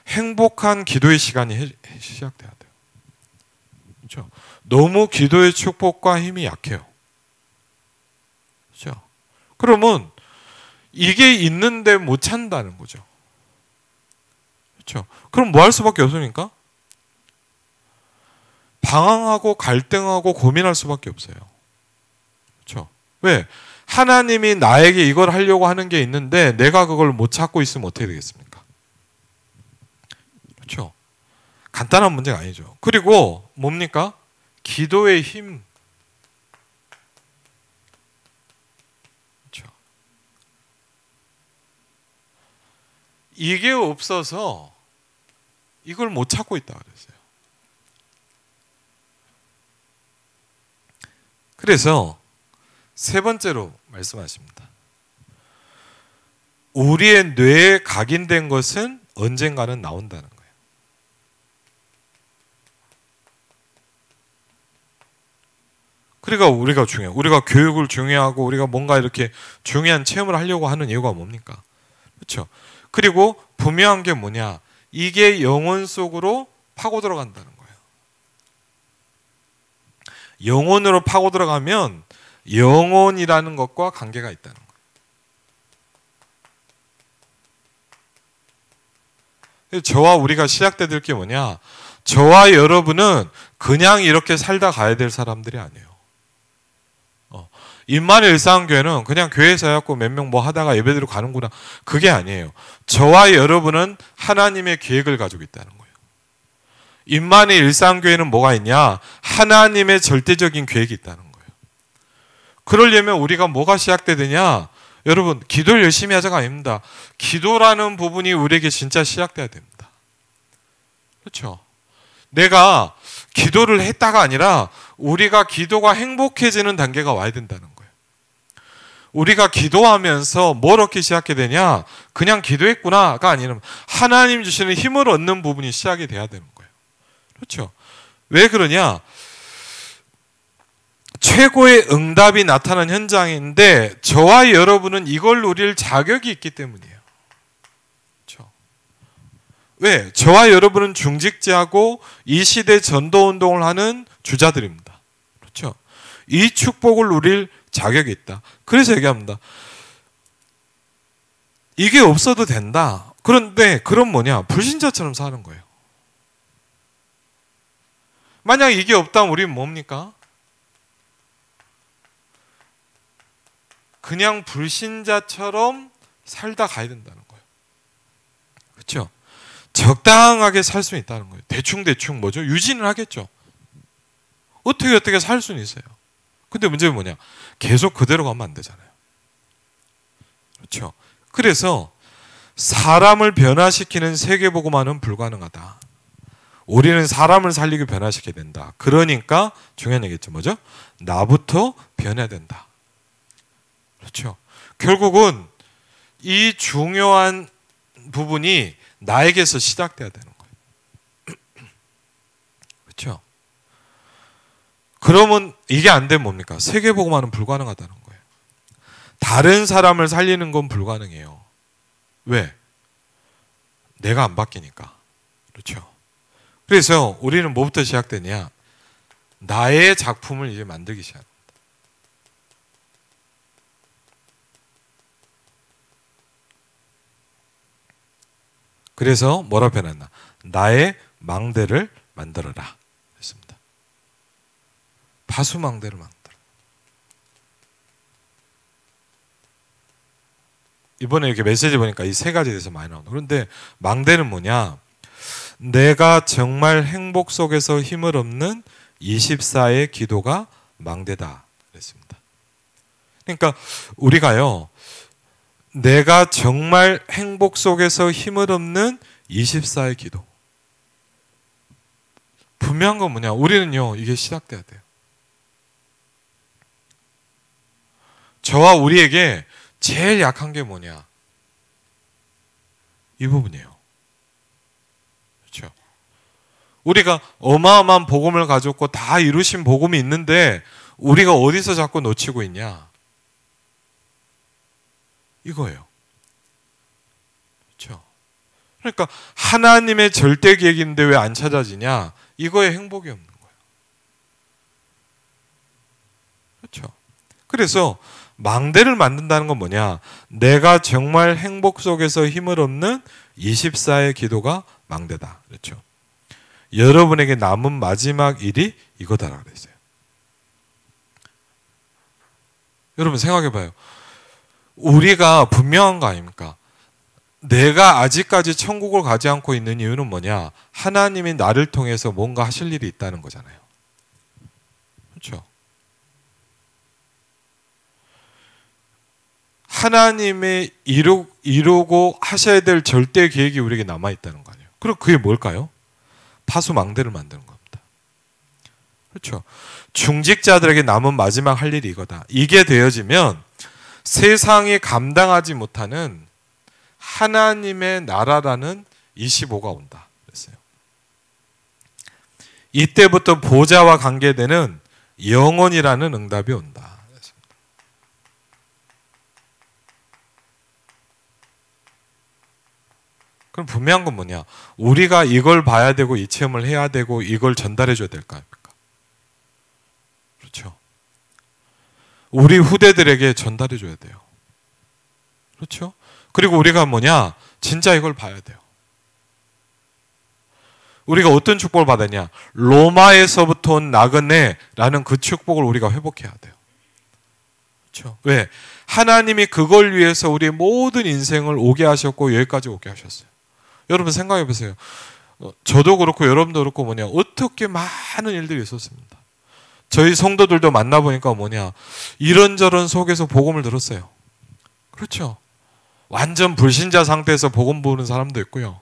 행복한 기도의 시간이 시작돼야 돼요. 그렇죠? 너무 기도의 축복과 힘이 약해요. 그렇죠? 그러면 이게 있는데 못 찬다는 거죠. 그렇죠? 그럼 뭐 할 수밖에 없으니까? 방황하고 갈등하고 고민할 수밖에 없어요. 그렇죠? 왜? 하나님이 나에게 이걸 하려고 하는 게 있는데 내가 그걸 못 찾고 있으면 어떻게 되겠습니까? 그렇죠? 간단한 문제가 아니죠. 그리고 뭡니까? 기도의 힘. 그렇죠? 이게 없어서 이걸 못 찾고 있다 그랬어요. 그래서 세 번째로 말씀하십니다. 우리의 뇌에 각인된 것은 언젠가는 나온다는 거예요. 그러니까 우리가 중요해요. 우리가 교육을 중요하고 우리가 뭔가 이렇게 중요한 체험을 하려고 하는 이유가 뭡니까? 그렇죠? 그리고 분명한 게 뭐냐? 이게 영혼 속으로 파고 들어간다는 거예요. 영혼으로 파고 들어가면 영혼이라는 것과 관계가 있다는 거예요. 저와 우리가 시작돼야 될 게 뭐냐? 저와 여러분은 그냥 이렇게 살다 가야 될 사람들이 아니에요. 임마누엘 일상교회는 그냥 교회에서 해갖고 몇 명 뭐 하다가 예배드리러 가는구나. 그게 아니에요. 저와 여러분은 하나님의 계획을 가지고 있다는 거예요. 임마누엘 일상교회는 뭐가 있냐? 하나님의 절대적인 계획이 있다는 거예요. 그러려면 우리가 뭐가 시작돼야 되냐? 여러분, 기도를 열심히 하자가 아닙니다. 기도라는 부분이 우리에게 진짜 시작돼야 됩니다. 그렇죠? 내가 기도를 했다가 아니라 우리가 기도가 행복해지는 단계가 와야 된다는 거예요. 우리가 기도하면서 뭘 얻기 시작해야 되냐? 그냥 기도했구나가 아니라 하나님 주시는 힘을 얻는 부분이 시작이 돼야 되는 거예요. 그렇죠? 왜 그러냐? 최고의 응답이 나타난 현장인데 저와 여러분은 이걸 누릴 자격이 있기 때문이에요. 그렇죠? 왜? 저와 여러분은 중직자고 이 시대 전도운동을 하는 주자들입니다. 그렇죠? 이 축복을 누릴 자격이 있다. 그래서 얘기합니다. 이게 없어도 된다. 그런데 그럼 뭐냐? 불신자처럼 사는 거예요. 만약 이게 없다면 우리는 뭡니까? 그냥 불신자처럼 살다 가야 된다는 거예요. 그렇죠? 적당하게 살 수 있다는 거예요. 대충 뭐죠? 유지는 하겠죠. 어떻게 살 수는 있어요. 근데 문제는 뭐냐? 계속 그대로 가면 안 되잖아요. 그렇죠? 그래서 사람을 변화시키는 세계복음화는 불가능하다. 우리는 사람을 살리고 변화시켜야 된다. 그러니까 중요한 얘기겠죠. 뭐죠? 나부터 변해야 된다. 그렇죠? 결국은 이 중요한 부분이 나에게서 시작돼야 되는 거예요. 그렇죠? 그러면 이게 안 되면 뭡니까? 세계복음화는 불가능하다는 거예요. 다른 사람을 살리는 건 불가능해요. 왜? 내가 안 바뀌니까. 그렇죠? 그래서 우리는 뭐부터 시작되냐? 나의 작품을 이제 만들기 시작합니다. 그래서 뭐라 표현했나? 나의 망대를 만들어라 했습니다. 파수망대를 만들어. 이번에 이렇게 메시지 보니까 이 세 가지에 대해서 많이 나온다. 그런데 망대는 뭐냐? 내가 정말 행복 속에서 힘을 얻는 24의 기도가 망대다 그랬습니다. 그러니까 우리가요, 내가 정말 행복 속에서 힘을 얻는 24의 기도. 분명한 건 뭐냐? 우리는요, 이게 시작돼야 돼요. 저와 우리에게 제일 약한 게 뭐냐? 이 부분이에요. 그렇죠? 우리가 어마어마한 복음을 가졌고 다 이루신 복음이 있는데 우리가 어디서 자꾸 놓치고 있냐? 이거예요. 그렇죠? 그러니까 하나님의 절대 계획인데 왜 안 찾아지냐? 이거에 행복이 없는 거예요. 그렇죠? 그래서 망대를 만든다는 건 뭐냐? 내가 정말 행복 속에서 힘을 얻는 24의 기도가 망대다. 그렇죠? 여러분에게 남은 마지막 일이 이거다라고 그랬어요. 여러분 생각해 봐요. 우리가 분명한 거 아닙니까? 내가 아직까지 천국을 가지 않고 있는 이유는 뭐냐? 하나님이 나를 통해서 뭔가 하실 일이 있다는 거잖아요. 그렇죠? 하나님이 이루고 하셔야 될 절대 계획이 우리에게 남아있다는 거 아니에요. 그럼 그게 뭘까요? 파수망대를 만드는 겁니다. 그렇죠? 중직자들에게 남은 마지막 할 일이 이거다. 이게 되어지면 세상이 감당하지 못하는 하나님의 나라라는 25가 온다 그랬어요. 이때부터 보좌와 관계되는 영원이라는 응답이 온다. 그럼 분명한 건 뭐냐? 우리가 이걸 봐야 되고 이 체험을 해야 되고 이걸 전달해 줘야 될 거 아닙니까? 그렇죠? 우리 후대들에게 전달해 줘야 돼요. 그렇죠? 그리고 우리가 뭐냐? 진짜 이걸 봐야 돼요. 우리가 어떤 축복을 받았냐? 로마에서부터 온 나그네라는 그 축복을 우리가 회복해야 돼요. 그렇죠? 왜? 하나님이 그걸 위해서 우리의 모든 인생을 오게 하셨고 여기까지 오게 하셨어요. 여러분 생각해 보세요. 저도 그렇고 여러분도 그렇고 뭐냐? 어떻게 많은 일들이 있었습니다. 저희 성도들도 만나보니까 뭐냐? 이런저런 속에서 복음을 들었어요. 그렇죠? 완전 불신자 상태에서 복음 부르는 사람도 있고요.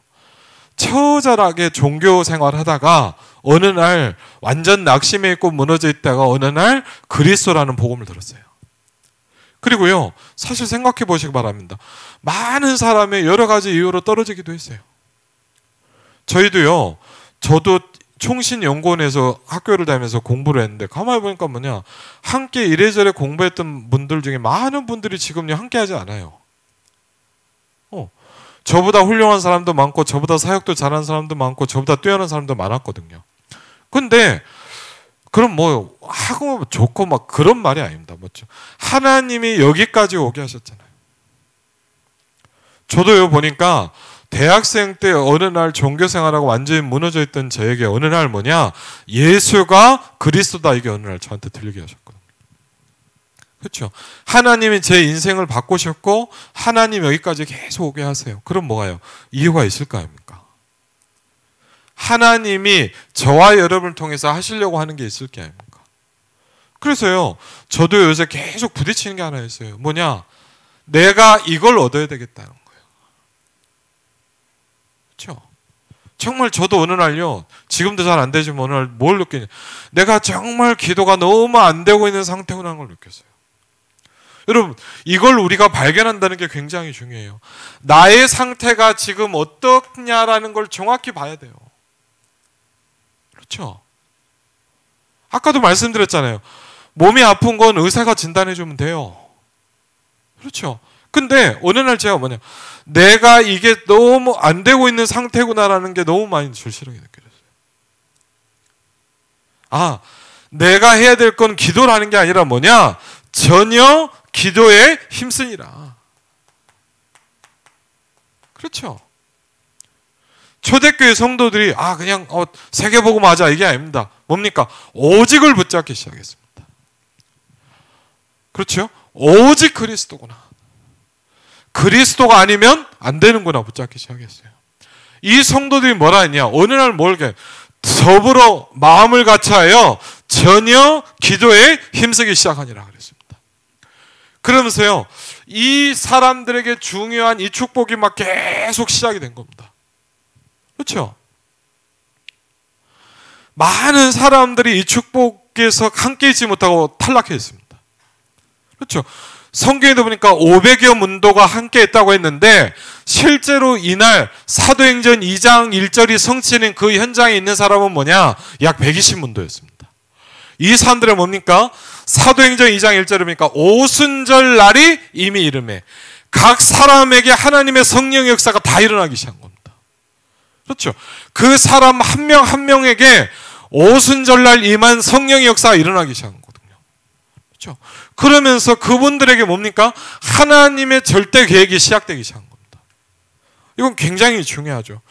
처절하게 종교 생활하다가 어느 날 완전 낙심해 있고 무너져 있다가 어느 날 그리스도라는 복음을 들었어요. 그리고요, 사실 생각해 보시기 바랍니다. 많은 사람의 여러 가지 이유로 떨어지기도 했어요. 저희도요, 저도 총신연구원에서 학교를 다니면서 공부를 했는데 가만히 보니까 뭐냐, 함께 이래저래 공부했던 분들 중에 많은 분들이 지금 함께 하지 않아요. 저보다 훌륭한 사람도 많고 저보다 사역도 잘하는 사람도 많고 저보다 뛰어난 사람도 많았거든요. 근데 그럼 뭐 하고 좋고 막 그런 말이 아닙니다. 맞죠? 하나님이 여기까지 오게 하셨잖아요. 저도요 보니까 대학생 때 어느 날 종교생활하고 완전히 무너져 있던 저에게 어느 날 뭐냐, 예수가 그리스도다 이게 어느 날 저한테 들리게 하셨거든요. 그렇죠? 하나님이 제 인생을 바꾸셨고 하나님 여기까지 계속 오게 하세요. 그럼 뭐가요? 이유가 있을 거 아닙니까? 하나님이 저와 여러분을 통해서 하시려고 하는 게 있을 게 아닙니까? 그래서요, 저도 요새 계속 부딪히는 게 하나 있어요. 뭐냐? 내가 이걸 얻어야 되겠다는 거예요. 그렇죠? 정말 저도 어느 날요, 지금도 잘 안 되지만 어느 날 뭘 느끼냐? 내가 정말 기도가 너무 안 되고 있는 상태구나 걸 느꼈어요. 여러분, 이걸 우리가 발견한다는 게 굉장히 중요해요. 나의 상태가 지금 어떻냐라는 걸 정확히 봐야 돼요. 그렇죠? 아까도 말씀드렸잖아요. 몸이 아픈 건 의사가 진단해 주면 돼요. 그렇죠? 근데 어느 날 제가 뭐냐, 내가 이게 너무 안 되고 있는 상태구나라는 게 너무 많이 절실하게 느껴졌어요. 아, 내가 해야 될 건 기도라는 게 아니라 뭐냐, 전혀 기도에 힘쓰니라. 그렇죠? 초대교회 성도들이 그냥 세계복음 하자 이게 아닙니다. 뭡니까? 오직을 붙잡기 시작했습니다. 그렇죠? 오직 그리스도구나. 그리스도가 아니면 안 되는구나 붙잡기 시작했어요. 이 성도들이 뭐라 했냐? 어느 날 뭘게 더불어 마음을 같이하여 전혀 기도에 힘쓰기 시작하니라 그랬습니다. 그러면서요, 이 사람들에게 중요한 이 축복이 막 계속 시작이 된 겁니다. 그렇죠? 많은 사람들이 이 축복에서 함께 있지 못하고 탈락했습니다. 그렇죠? 성경에도 보니까 500여 문도가 함께 했다고 했는데 실제로 이날 사도행전 2장 1절이 성취된 그 현장에 있는 사람은 뭐냐? 약 120문도였습니다. 이 사람들은 뭡니까? 사도행전 2장 1절에 보니까 오순절 날이 이미 이름에 각 사람에게 하나님의 성령의 역사가 다 일어나기 시작한 겁니다. 그렇죠? 그 사람 한 명 한 명에게 오순절 날 임한 성령의 역사가 일어나기 시작한 거거든요. 그렇죠? 그러면서 그분들에게 뭡니까? 하나님의 절대 계획이 시작되기 시작한 겁니다. 이건 굉장히 중요하죠.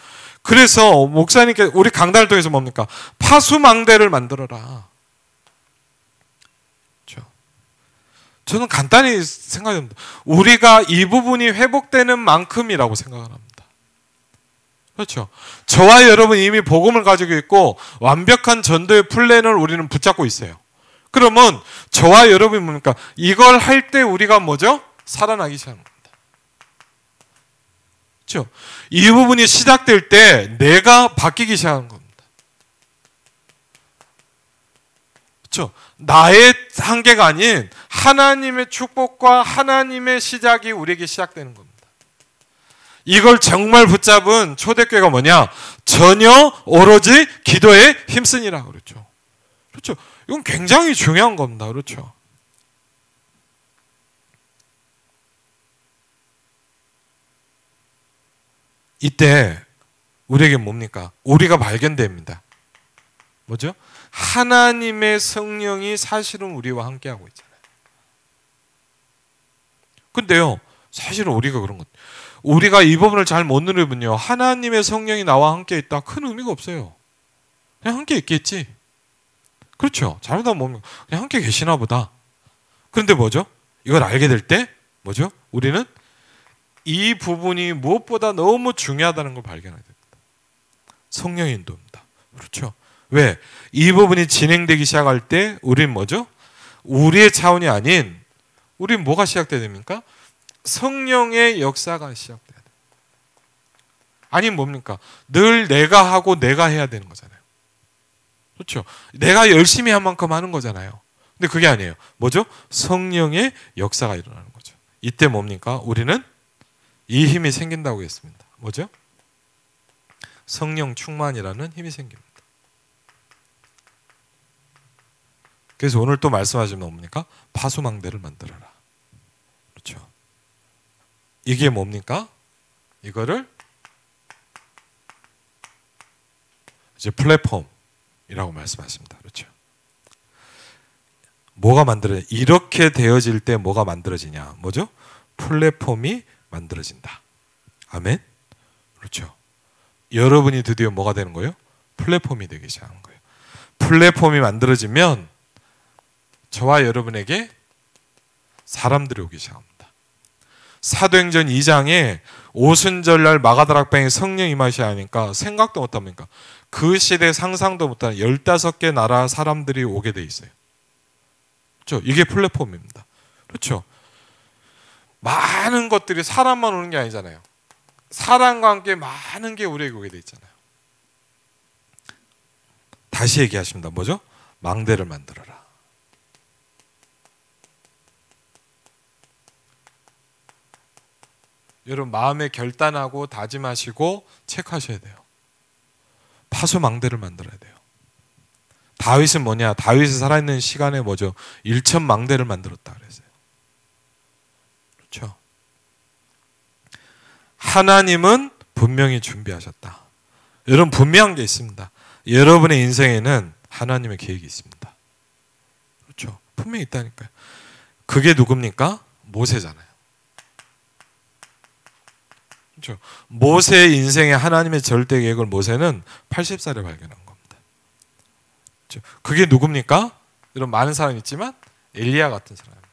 그래서 목사님께 우리 강단을 통해서 뭡니까? 파수망대를 만들어라. 그렇죠? 저는 간단히 생각합니다. 우리가 이 부분이 회복되는 만큼이라고 생각을 합니다. 그렇죠? 저와 여러분 이미 복음을 가지고 있고 완벽한 전도의 플랜을 우리는 붙잡고 있어요. 그러면 저와 여러분이 뭡니까? 이걸 할 때 우리가 뭐죠? 살아나기 시작합니다. 그렇죠? 이 부분이 시작될 때 내가 바뀌기 시작하는 겁니다. 그렇죠? 나의 한계가 아닌 하나님의 축복과 하나님의 시작이 우리에게 시작되는 겁니다. 이걸 정말 붙잡은 초대교회가 뭐냐? 전혀 오로지 기도에 힘쓰니라 그렇죠. 그렇죠? 이건 굉장히 중요한 겁니다. 그렇죠? 이때 우리에게 뭡니까? 우리가 발견됩니다. 뭐죠? 하나님의 성령이 사실은 우리와 함께하고 있잖아요. 근데요, 사실은 우리가 그런 것, 우리가 이 부분을 잘 못 누리면요, 하나님의 성령이 나와 함께 있다 큰 의미가 없어요. 그냥 함께 있겠지. 그렇죠? 잘못하면 뭡니까? 그냥 함께 계시나 보다. 그런데 뭐죠? 이걸 알게 될 때 뭐죠? 우리는 이 부분이 무엇보다 너무 중요하다는 걸 발견하게 됩니다. 성령의 인도입니다. 그렇죠? 왜? 이 부분이 진행되기 시작할 때 우리는 뭐죠? 우리의 차원이 아닌 우리는 뭐가 시작돼야 됩니까? 성령의 역사가 시작돼야 돼요. 아니면 뭡니까? 늘 내가 하고 내가 해야 되는 거잖아요. 그렇죠? 내가 열심히 한 만큼 하는 거잖아요. 근데 그게 아니에요. 뭐죠? 성령의 역사가 일어나는 거죠. 이때 뭡니까? 우리는 이 힘이 생긴다고 했습니다. 뭐죠? 성령 충만이라는 힘이 생깁니다. 그래서 오늘 또 말씀하시면 뭡니까? 파수망대를 만들어라. 그렇죠? 이게 뭡니까? 이거를 이제 플랫폼이라고 말씀하십니다. 그렇죠? 뭐가 만들어져? 이렇게 되어질 때 뭐가 만들어지냐? 뭐죠? 플랫폼이 만들어진다. 아멘? 그렇죠? 여러분이 드디어 뭐가 되는 거예요? 플랫폼이 되기 시작하는 거예요. 플랫폼이 만들어지면 저와 여러분에게 사람들이 오기 시작합니다. 사도행전 2장에 오순절날 마가다락방에 성령 임하시야 하니까 생각도 못합니까? 그 시대 상상도 못한 15개 나라 사람들이 오게 돼 있어요. 그렇죠? 이게 플랫폼입니다. 그렇죠? 많은 것들이 사람만 오는 게 아니잖아요. 사람과 함께 많은 게 우리에게 오게 돼 있잖아요. 다시 얘기하십니다. 뭐죠? 망대를 만들어라. 여러분 마음에 결단하고 다짐하시고 체크하셔야 돼요. 파수망대를 만들어야 돼요. 다윗은 뭐냐? 다윗이 살아있는 시간에 뭐죠? 1,000망대를 만들었다 그랬어요. 그렇죠? 하나님은 분명히 준비하셨다. 여러분 분명한 게 있습니다. 여러분의 인생에는 하나님의 계획이 있습니다. 그렇죠? 분명히 있다니까요. 그게 누굽니까? 모세잖아요. 그렇죠? 모세의 인생에 하나님의 절대 계획을 모세는 80살에 발견한 겁니다. 그렇죠? 그게 누굽니까? 이런 많은 사람이 있지만 엘리야 같은 사람입니다.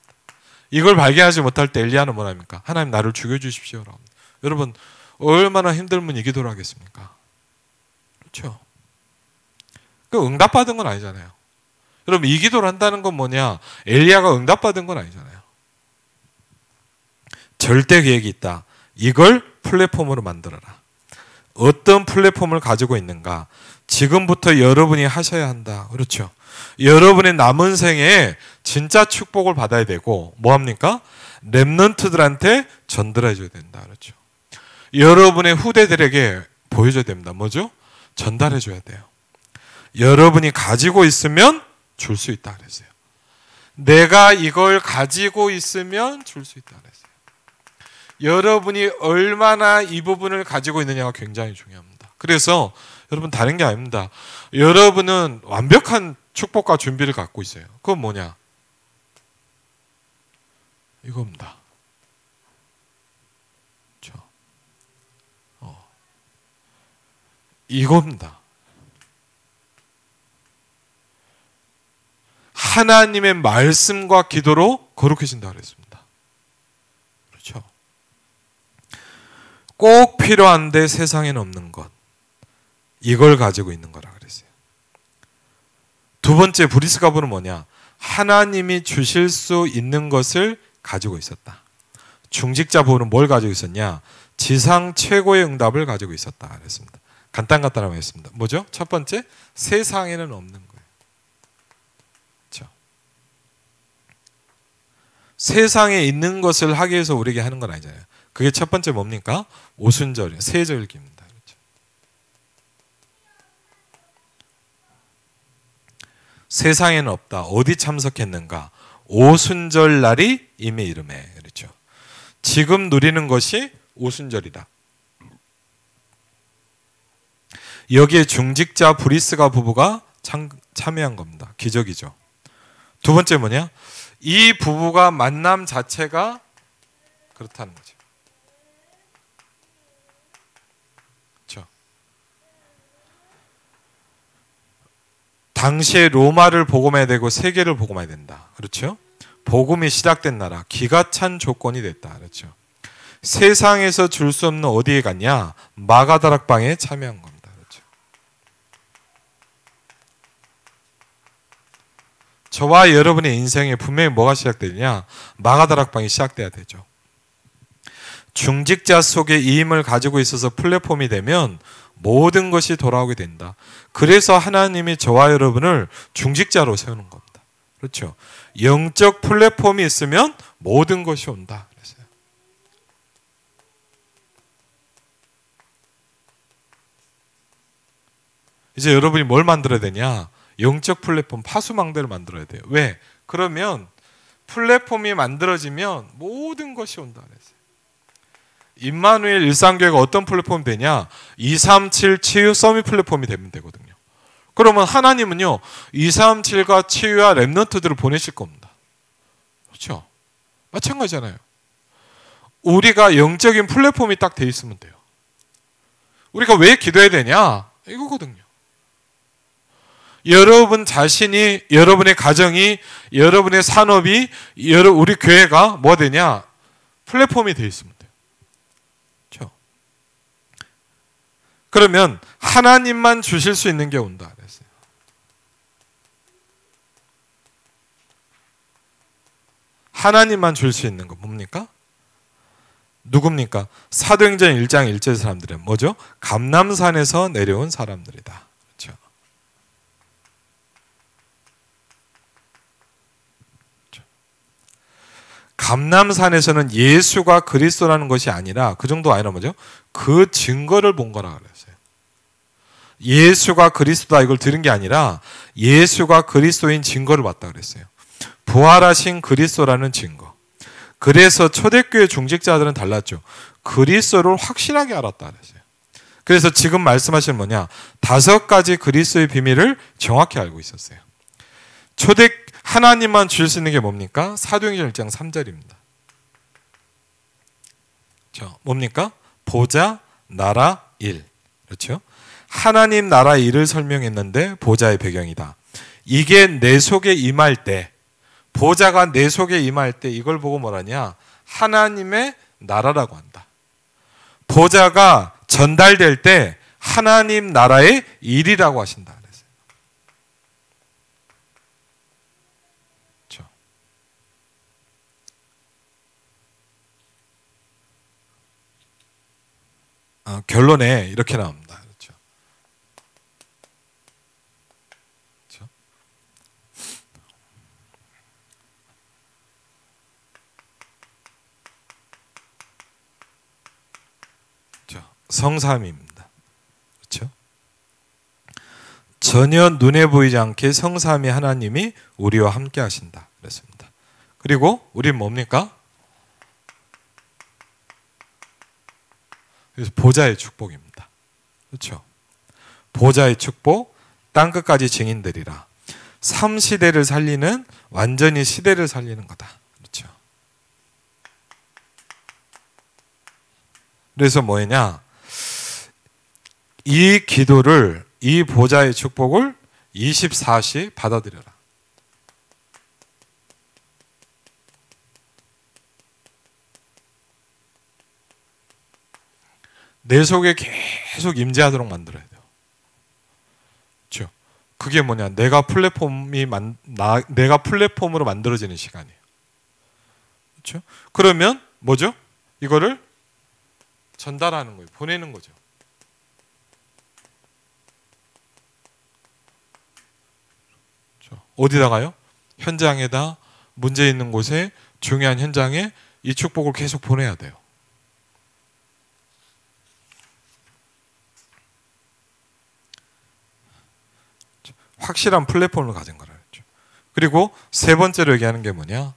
이걸 발견하지 못할 때 엘리야는 뭐랍니까? 하나님 나를 죽여주십시오라고 합니다. 여러분 얼마나 힘들면 이 기도를 하겠습니까? 그렇죠? 그 응답받은 건 아니잖아요. 여러분 이 기도를 한다는 건 뭐냐? 엘리야가 응답받은 건 아니잖아요. 절대 계획이 있다. 이걸 플랫폼으로 만들어라. 어떤 플랫폼을 가지고 있는가? 지금부터 여러분이 하셔야 한다. 그렇죠? 여러분의 남은 생에 진짜 축복을 받아야 되고 뭐합니까? 렘넌트들한테 전달해 줘야 된다. 그렇죠? 여러분의 후대들에게 보여줘야 됩니다. 뭐죠? 전달해 줘야 돼요. 여러분이 가지고 있으면 줄 수 있다 그랬어요. 내가 이걸 가지고 있으면 줄 수 있다 그랬어요. 여러분이 얼마나 이 부분을 가지고 있느냐가 굉장히 중요합니다. 그래서 여러분 다른 게 아닙니다. 여러분은 완벽한 축복과 준비를 갖고 있어요. 그건 뭐냐? 이겁니다. 그렇죠? 이겁니다. 하나님의 말씀과 기도로 거룩해진다 그랬습니다. 그렇죠? 꼭 필요한데 세상에는 없는 것. 이걸 가지고 있는 거라 그랬어요. 두 번째 브리스가브는 뭐냐? 하나님이 주실 수 있는 것을 가지고 있었다. 중직자 부부는 뭘 가지고 있었냐? 지상 최고의 응답을 가지고 있었다 그랬습니다. 간단하게 했습니다. 뭐죠? 첫 번째, 세상에는 없는 거예요. 그렇죠? 세상에 있는 것을 하기 위해서 우리에게 하는 건 아니잖아요. 그게 첫 번째 뭡니까? 오순절이에요. 세절기입니다. 그렇죠? 세상에는 없다. 어디 참석했는가? 오순절 날이 이미 이름에. 그렇죠? 지금 누리는 것이 오순절이다. 여기에 중직자 브리스가 부부가 참여한 겁니다. 기적이죠. 두 번째 뭐냐? 이 부부가 만남 자체가 그렇다는 거죠. 그렇죠? 당시에 로마를 복음해야 되고 세계를 복음해야 된다. 그렇죠? 복음이 시작된 나라, 기가 찬 조건이 됐다. 그렇죠? 세상에서 줄 수 없는 어디에 갔냐? 마가다락방에 참여한 겁니다. 그렇죠? 저와 여러분의 인생에 분명히 뭐가 시작되느냐? 마가다락방이 시작돼야 되죠. 중직자 속에 이 힘을 가지고 있어서 플랫폼이 되면 모든 것이 돌아오게 된다. 그래서 하나님이 저와 여러분을 중직자로 세우는 겁니다. 그렇죠? 영적 플랫폼이 있으면 모든 것이 온다. 그랬어요. 이제 여러분이 뭘 만들어야 되냐? 영적 플랫폼, 파수망대를 만들어야 돼요. 왜? 그러면 플랫폼이 만들어지면 모든 것이 온다. 그랬어요. 임마누엘 일상교회가 어떤 플랫폼이 되냐? 237 치유 서밋 플랫폼이 되면 되거든요. 그러면 하나님은요 237과 치유와 렘넌트들을 보내실 겁니다. 그렇죠? 마찬가지잖아요. 우리가 영적인 플랫폼이 딱 돼 있으면 돼요. 우리가 왜 기도해야 되냐? 이거거든요. 여러분 자신이, 여러분의 가정이, 여러분의 산업이, 우리 교회가 뭐가 되냐? 플랫폼이 돼 있으면 돼요. 그렇죠? 그러면 하나님만 주실 수 있는 게 온다 그랬어요. 하나님만 줄 수 있는 거 뭡니까? 누굽니까? 사도행전 1장 1절 사람들은 뭐죠? 감람산에서 내려온 사람들이다. 그렇죠? 감람산에서는 예수가 그리스도라는 것이 아니라 그 정도 아니라 뭐죠? 그 증거를 본 거라 그랬어요. 예수가 그리스도다 이걸 들은 게 아니라 예수가 그리스도인 증거를 봤다 그랬어요. 부활하신 그리스도라는 증거. 그래서 초대교회 중직자들은 달랐죠. 그리스도를 확실하게 알았다 그랬어요. 그래서 지금 말씀하시는 뭐냐? 5가지 그리스도의 비밀을 정확히 알고 있었어요. 하나님만 줄 수 있는 게 뭡니까? 사도행전 1장 3절입니다. 뭡니까? 보좌, 나라, 일. 그렇죠? 하나님 나라 일을 설명했는데 보좌의 배경이다. 이게 내 속에 임할 때, 보좌가 내 속에 임할 때 이걸 보고 뭐라냐? 하나님의 나라라고 한다. 보좌가 전달될 때 하나님 나라의 일이라고 하신다. 그랬어요. 그렇죠? 결론에 이렇게 나옵니다. 그렇죠? 그렇죠? 성삼위입니다. 그렇죠? 전혀 눈에 보이지 않게 성삼위 하나님이 우리와 함께 하신다. 그랬습니다. 그리고 우리는 뭡니까? 그래서 보좌의 축복입니다. 그렇죠? 보좌의 축복, 땅끝까지 증인되리라. 3시대를 살리는, 완전히 시대를 살리는 거다. 그렇죠? 그래서 뭐냐? 이 기도를, 이 보좌의 축복을 24시 받아들여라. 내 속에 계속 임재하도록 만들어야 돼요. 그렇죠? 그게 뭐냐? 내가 플랫폼으로 만들어지는 시간이에요. 그렇죠? 그러면 뭐죠? 이거를 전달하는 거예요. 보내는 거죠. 그렇죠? 어디다가요? 현장에다, 문제 있는 곳에, 중요한 현장에 이 축복을 계속 보내야 돼요. 확실한 플랫폼을 가진 거라 그랬죠. 그리고 세 번째로 얘기하는 게 뭐냐?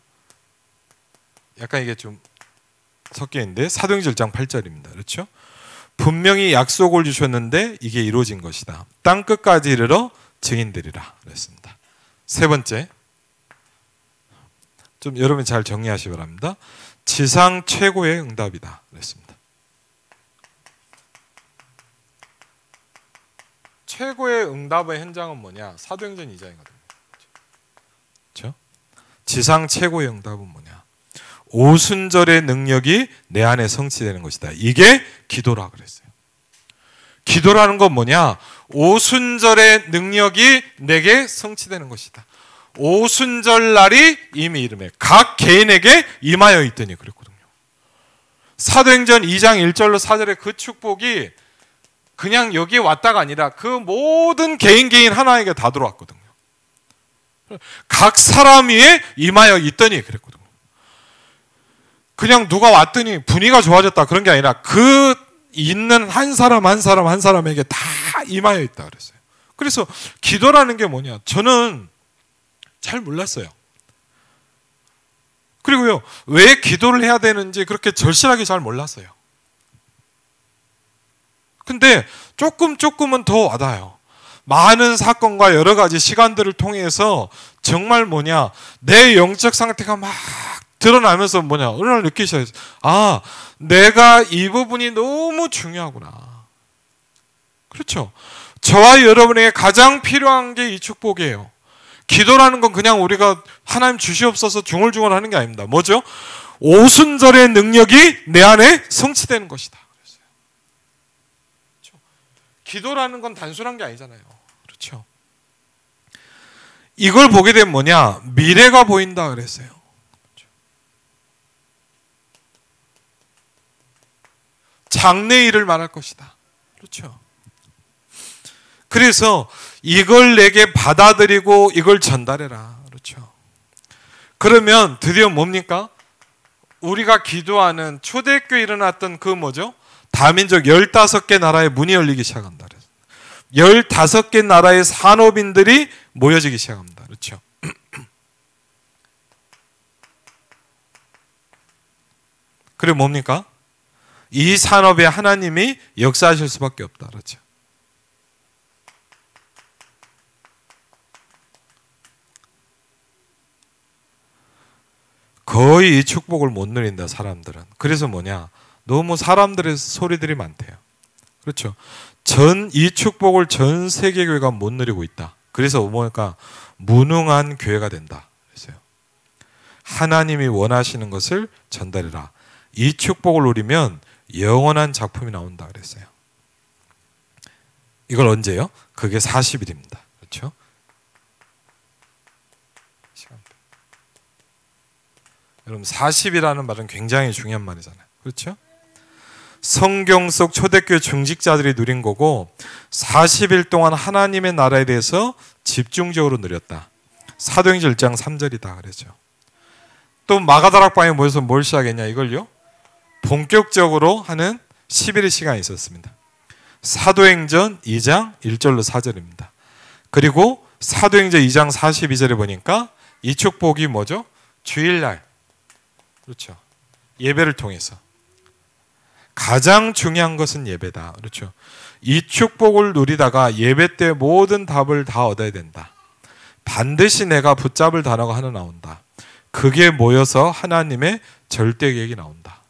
약간 이게 좀 섞여 있는데 사도행전 1장 8절입니다. 그렇죠? 분명히 약속을 주셨는데 이게 이루어진 것이다. 땅 끝까지 이르러 증인되리라 그랬습니다. 세 번째, 좀 여러분 잘 정리하시기 바랍니다. 지상 최고의 응답이다 그랬습니다. 최고의 응답의 현장은 뭐냐? 사도행전 2장이거든요. 그렇죠? 지상 최고의 응답은 뭐냐? 오순절의 능력이 내 안에 성취되는 것이다. 이게 기도라 그랬어요. 기도라는 건 뭐냐? 오순절의 능력이 내게 성취되는 것이다. 오순절 날이 이미 이름에 각 개인에게 임하여 있더니 그랬거든요. 사도행전 2장 1절로 4절의 그 축복이 그냥 여기에 왔다가 아니라 그 모든 개인 하나에게 다 들어왔거든요. 각 사람 위에 임하여 있더니 그랬거든요. 그냥 누가 왔더니 분위기가 좋아졌다 그런 게 아니라 그 있는 한 사람 한 사람에게 다 임하여 있다 그랬어요. 그래서 기도라는 게 뭐냐? 저는 잘 몰랐어요. 그리고요, 왜 기도를 해야 되는지 그렇게 절실하게 잘 몰랐어요. 근데 조금은 더 와닿아요. 많은 사건과 여러 가지 시간들을 통해서 정말 뭐냐, 내 영적 상태가 막 드러나면서 뭐냐, 어느 날 느끼기 시작했어요. 아, 내가 이 부분이 너무 중요하구나. 그렇죠? 저와 여러분에게 가장 필요한 게 이 축복이에요. 기도라는 건 그냥 우리가 하나님 주시옵소서 중얼중얼 하는 게 아닙니다. 뭐죠? 오순절의 능력이 내 안에 성취되는 것이다. 기도라는 건 단순한 게 아니잖아요. 그렇죠? 이걸 보게 되면 뭐냐? 미래가 보인다 그랬어요. 그렇죠? 장래 일을 말할 것이다. 그렇죠? 그래서 이걸 내게 받아들이고 이걸 전달해라. 그렇죠? 그러면 드디어 뭡니까? 우리가 기도하는 초대교회에 일어났던 그 뭐죠? 다민족 15개 나라의 문이 열리기 시작한다. 15개 나라의 산업인들이 모여지기 시작합니다. 그렇죠? 그리고 뭡니까? 이 산업에 하나님이 역사하실 수밖에 없다. 그렇죠? 거의 이 축복을 못 누린다, 사람들은. 그래서 뭐냐? 너무 사람들의 소리들이 많대요. 그렇죠. 이 축복을 전 세계 교회가 못 누리고 있다. 그래서 뭐니까 무능한 교회가 된다. 그랬어요. 하나님이 원하시는 것을 전달해라. 이 축복을 누리면 영원한 작품이 나온다 그랬어요. 이걸 언제요? 그게 40일입니다. 그렇죠? 여러분 40이라는 말은 굉장히 중요한 말이잖아요. 그렇죠? 성경 속 초대교회 중직자들이 누린 거고 40일 동안 하나님의 나라에 대해서 집중적으로 누렸다. 사도행전 1장 3절이다 그랬죠. 또 마가다락방에 모여서 뭘 시작했냐 이걸요? 본격적으로 하는 11의 시간이 있었습니다. 사도행전 2장 1절로 4절입니다. 그리고 사도행전 2장 42절에 보니까 이 축복이 뭐죠? 주일날, 그렇죠, 예배를 통해서. 가장 중요한 것은 예배다. 그렇죠. 이 축복을 누리다가 예배 때 모든 답을 다 얻어야 된다. 반드시 내가 붙잡을 단어가 하나 나온다. 그게 모여서 하나님의 절대 계획이 나온다.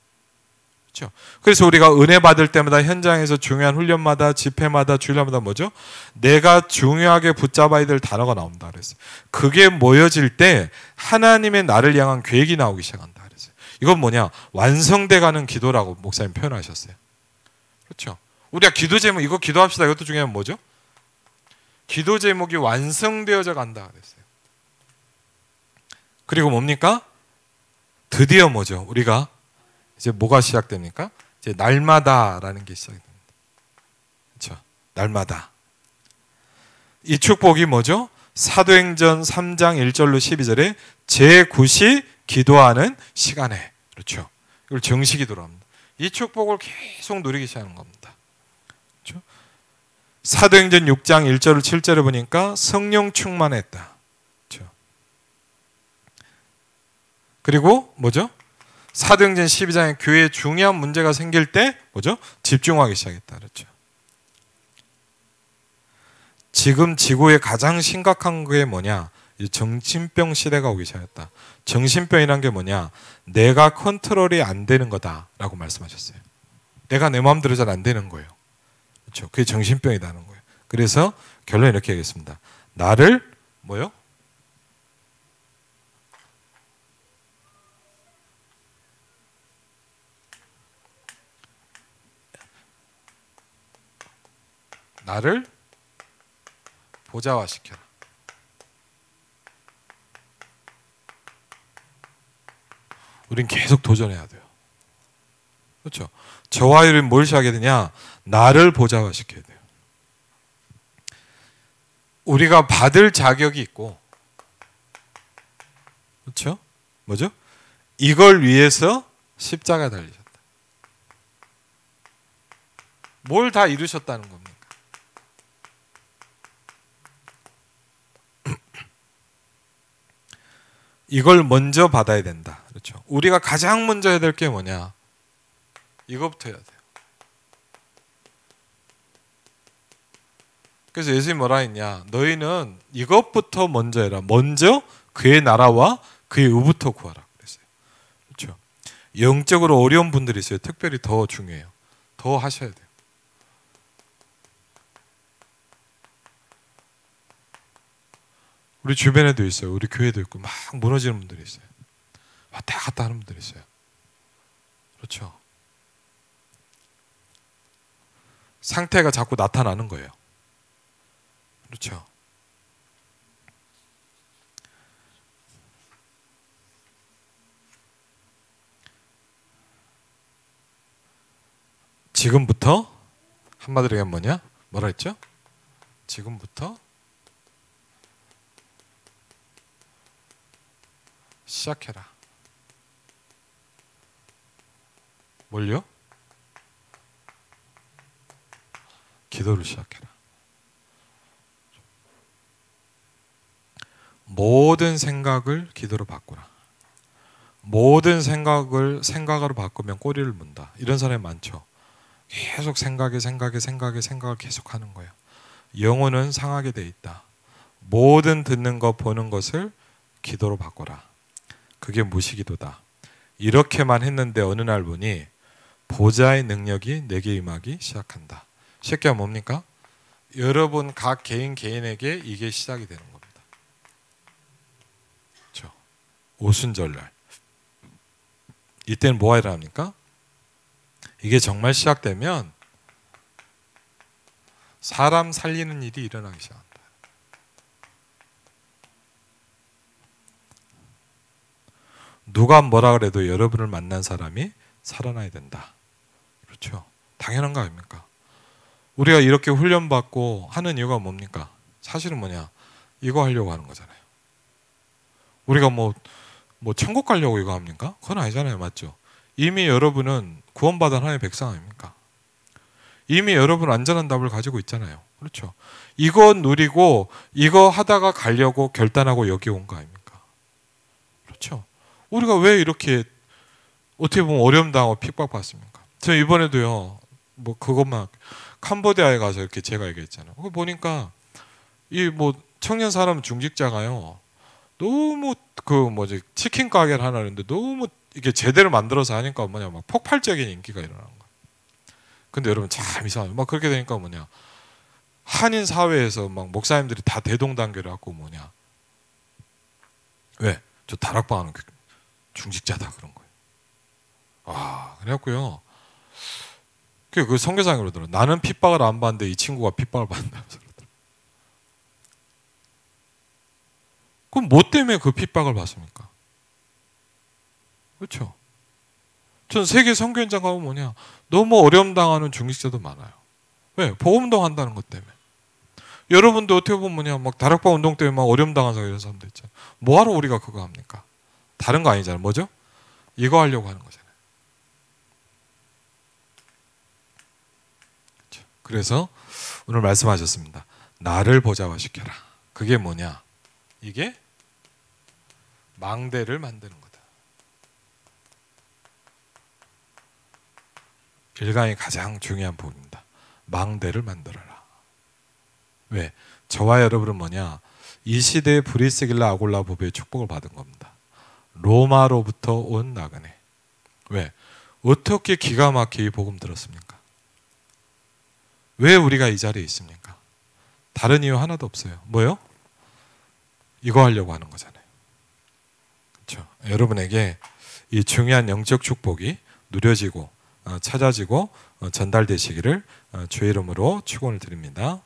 그렇죠. 그래서 우리가 은혜 받을 때마다 현장에서 중요한 훈련마다 집회마다 주일마다 뭐죠? 내가 중요하게 붙잡아야 될 단어가 나온다 그랬어요. 그게 모여질 때 하나님의 나를 향한 계획이 나오기 시작한다 그랬어요. 이건 뭐냐? 완성돼 가는 기도라고 목사님 표현하셨어요. 그렇죠. 우리가 기도 제목 이거 기도합시다. 이것도 중요한 뭐죠? 기도 제목이 완성되어져 간다 그랬어요. 그리고 뭡니까? 드디어 뭐죠? 우리가 이제 뭐가 시작됩니까? 이제 날마다라는 게 시작됩니다. 그렇죠? 날마다. 이 축복이 뭐죠? 사도행전 3장 1절로 12절에 제9시 기도하는 시간에, 그렇죠? 이걸 정시 기도로 합니다. 이 축복을 계속 누리기 시작하는 겁니다. 그렇죠? 사도행전 6장 1절로 7절에 보니까 성령 충만했다. 그렇죠? 그리고 뭐죠? 사도행전 12장에 교회에 중요한 문제가 생길 때 뭐죠? 집중하기 시작했다. 그렇죠? 지금 지구에 가장 심각한 게 뭐냐? 정신병 시대가 오기 시작했다. 정신병이란 게 뭐냐? 내가 컨트롤이 안 되는 거다라고 말씀하셨어요. 내가 내 마음대로 잘 안 되는 거예요. 그렇죠? 그게 정신병이라는 거예요. 그래서 결론 이렇게 하겠습니다. 나를 뭐요? 나를 보좌화시켜라. 우린 계속 도전해야 돼요. 그렇죠? 저와 여러분이 뭘 시작해야 되냐? 나를 보좌화시켜야 돼요. 우리가 받을 자격이 있고, 그렇죠? 뭐죠? 이걸 위해서 십자가 달리셨다. 뭘 다 이루셨다는 겁니까? 이걸 먼저 받아야 된다. 그렇죠? 우리가 가장 먼저 해야 될 게 뭐냐? 이것부터 해야 돼요. 그래서 예수님이 뭐라 했냐? 너희는 이것부터 먼저 해라. 먼저 그의 나라와 그의 의부터 구하라 그랬어요. 그렇죠? 영적으로 어려운 분들이 있어요. 특별히 더 중요해요. 더 하셔야 돼요. 우리 주변에도 있어요. 우리 교회도 있고 막 무너지는 분들이 있어요. 왔다 갔다 하는 분들이 있어요. 그렇죠? 상태가 자꾸 나타나는 거예요. 그렇죠? 지금부터 한마디로 얘기하면 뭐냐? 뭐라 했죠? 지금부터 시작해라. 뭘요? 기도를 시작해라. 모든 생각을 기도로 바꾸라. 모든 생각으로 바꾸면 꼬리를 문다. 이런 사람이 많죠. 계속 생각을 계속 하는 거예요. 영혼은 상하게 돼 있다. 모든 듣는 것 보는 것을 기도로 바꿔라. 그게 무시기도다. 이렇게만 했는데 어느 날 보니 보좌의 능력이 내게 임하기 시작한다. 쉽게 하면 뭡니까? 여러분 각 개인에게 이게 시작이 되는 겁니다. 그렇죠? 오순절날 이때는 뭐가 일어납니까? 이게 정말 시작되면 사람 살리는 일이 일어나기 시작한다. 누가 뭐라 그래도 여러분을 만난 사람이 살아나야 된다. 그렇죠? 당연한 거 아닙니까? 우리가 이렇게 훈련받고 하는 이유가 뭡니까? 사실은 뭐냐? 이거 하려고 하는 거잖아요. 우리가 뭐 천국 가려고 이거 합니까? 그건 아니잖아요. 맞죠? 이미 여러분은 구원받은 하나님의 백성 아닙니까? 이미 여러분 안전한 답을 가지고 있잖아요. 그렇죠? 이거 누리고 이거 하다가 가려고 결단하고 여기 온 거 아닙니까? 그렇죠? 우리가 왜 이렇게 어떻게 보면 어려움 당하고 핍박받습니까? 저 이번에도요. 뭐 그것만 캄보디아에 가서 이렇게 제가 얘기했잖아요. 그거 보니까 이 뭐 청년 사람 중직자가요. 너무 치킨 가게를 하나 하는데 너무 이게 제대로 만들어서 하니까 뭐냐 막 폭발적인 인기가 일어나는 거예요. 근데 여러분 참 이상해요. 막 그렇게 되니까 뭐냐 한인 사회에서 막 목사님들이 다 대동단결을 하고 뭐냐 왜? 저 다락방하는 중직자다 그런 거예요. 아 그래갖고요. 그 선교사님 그러더라고요. 나는 핍박을 안 받는데 이 친구가 핍박을 받는다면서 그러더라고요. 그럼 뭐 때문에 그 핍박을 받습니까? 그렇죠? 전 세계 선교 현장 가면 뭐냐 너무 어려움 당하는 중직자도 많아요. 왜? 복음운동 한다는 것 때문에. 여러분도 어떻게 보면 뭐냐 막 다락방 운동 때문에 막 어려움 당한 이런 사람들 있잖아요. 뭐하러 우리가 그거 합니까? 다른 거 아니잖아요. 뭐죠? 이거 하려고 하는 거잖아요. 그렇죠? 그래서 오늘 말씀하셨습니다. 나를 보좌화시켜라. 그게 뭐냐? 이게 망대를 만드는 거다. 일강의 가장 중요한 부분입니다. 망대를 만들어라. 왜? 저와 여러분은 뭐냐? 이 시대의 브리스길라 아골라 부부의 축복을 받은 겁니다. 로마로부터 온 나그네. 왜? 어떻게 기가 막히게 복음 들었습니까? 왜 우리가 이 자리에 있습니까? 다른 이유 하나도 없어요. 뭐요? 이거 하려고 하는 거잖아요. 그렇죠? 여러분에게 이 중요한 영적 축복이 누려지고 찾아지고 전달되시기를 주의 이름으로 축원을 드립니다.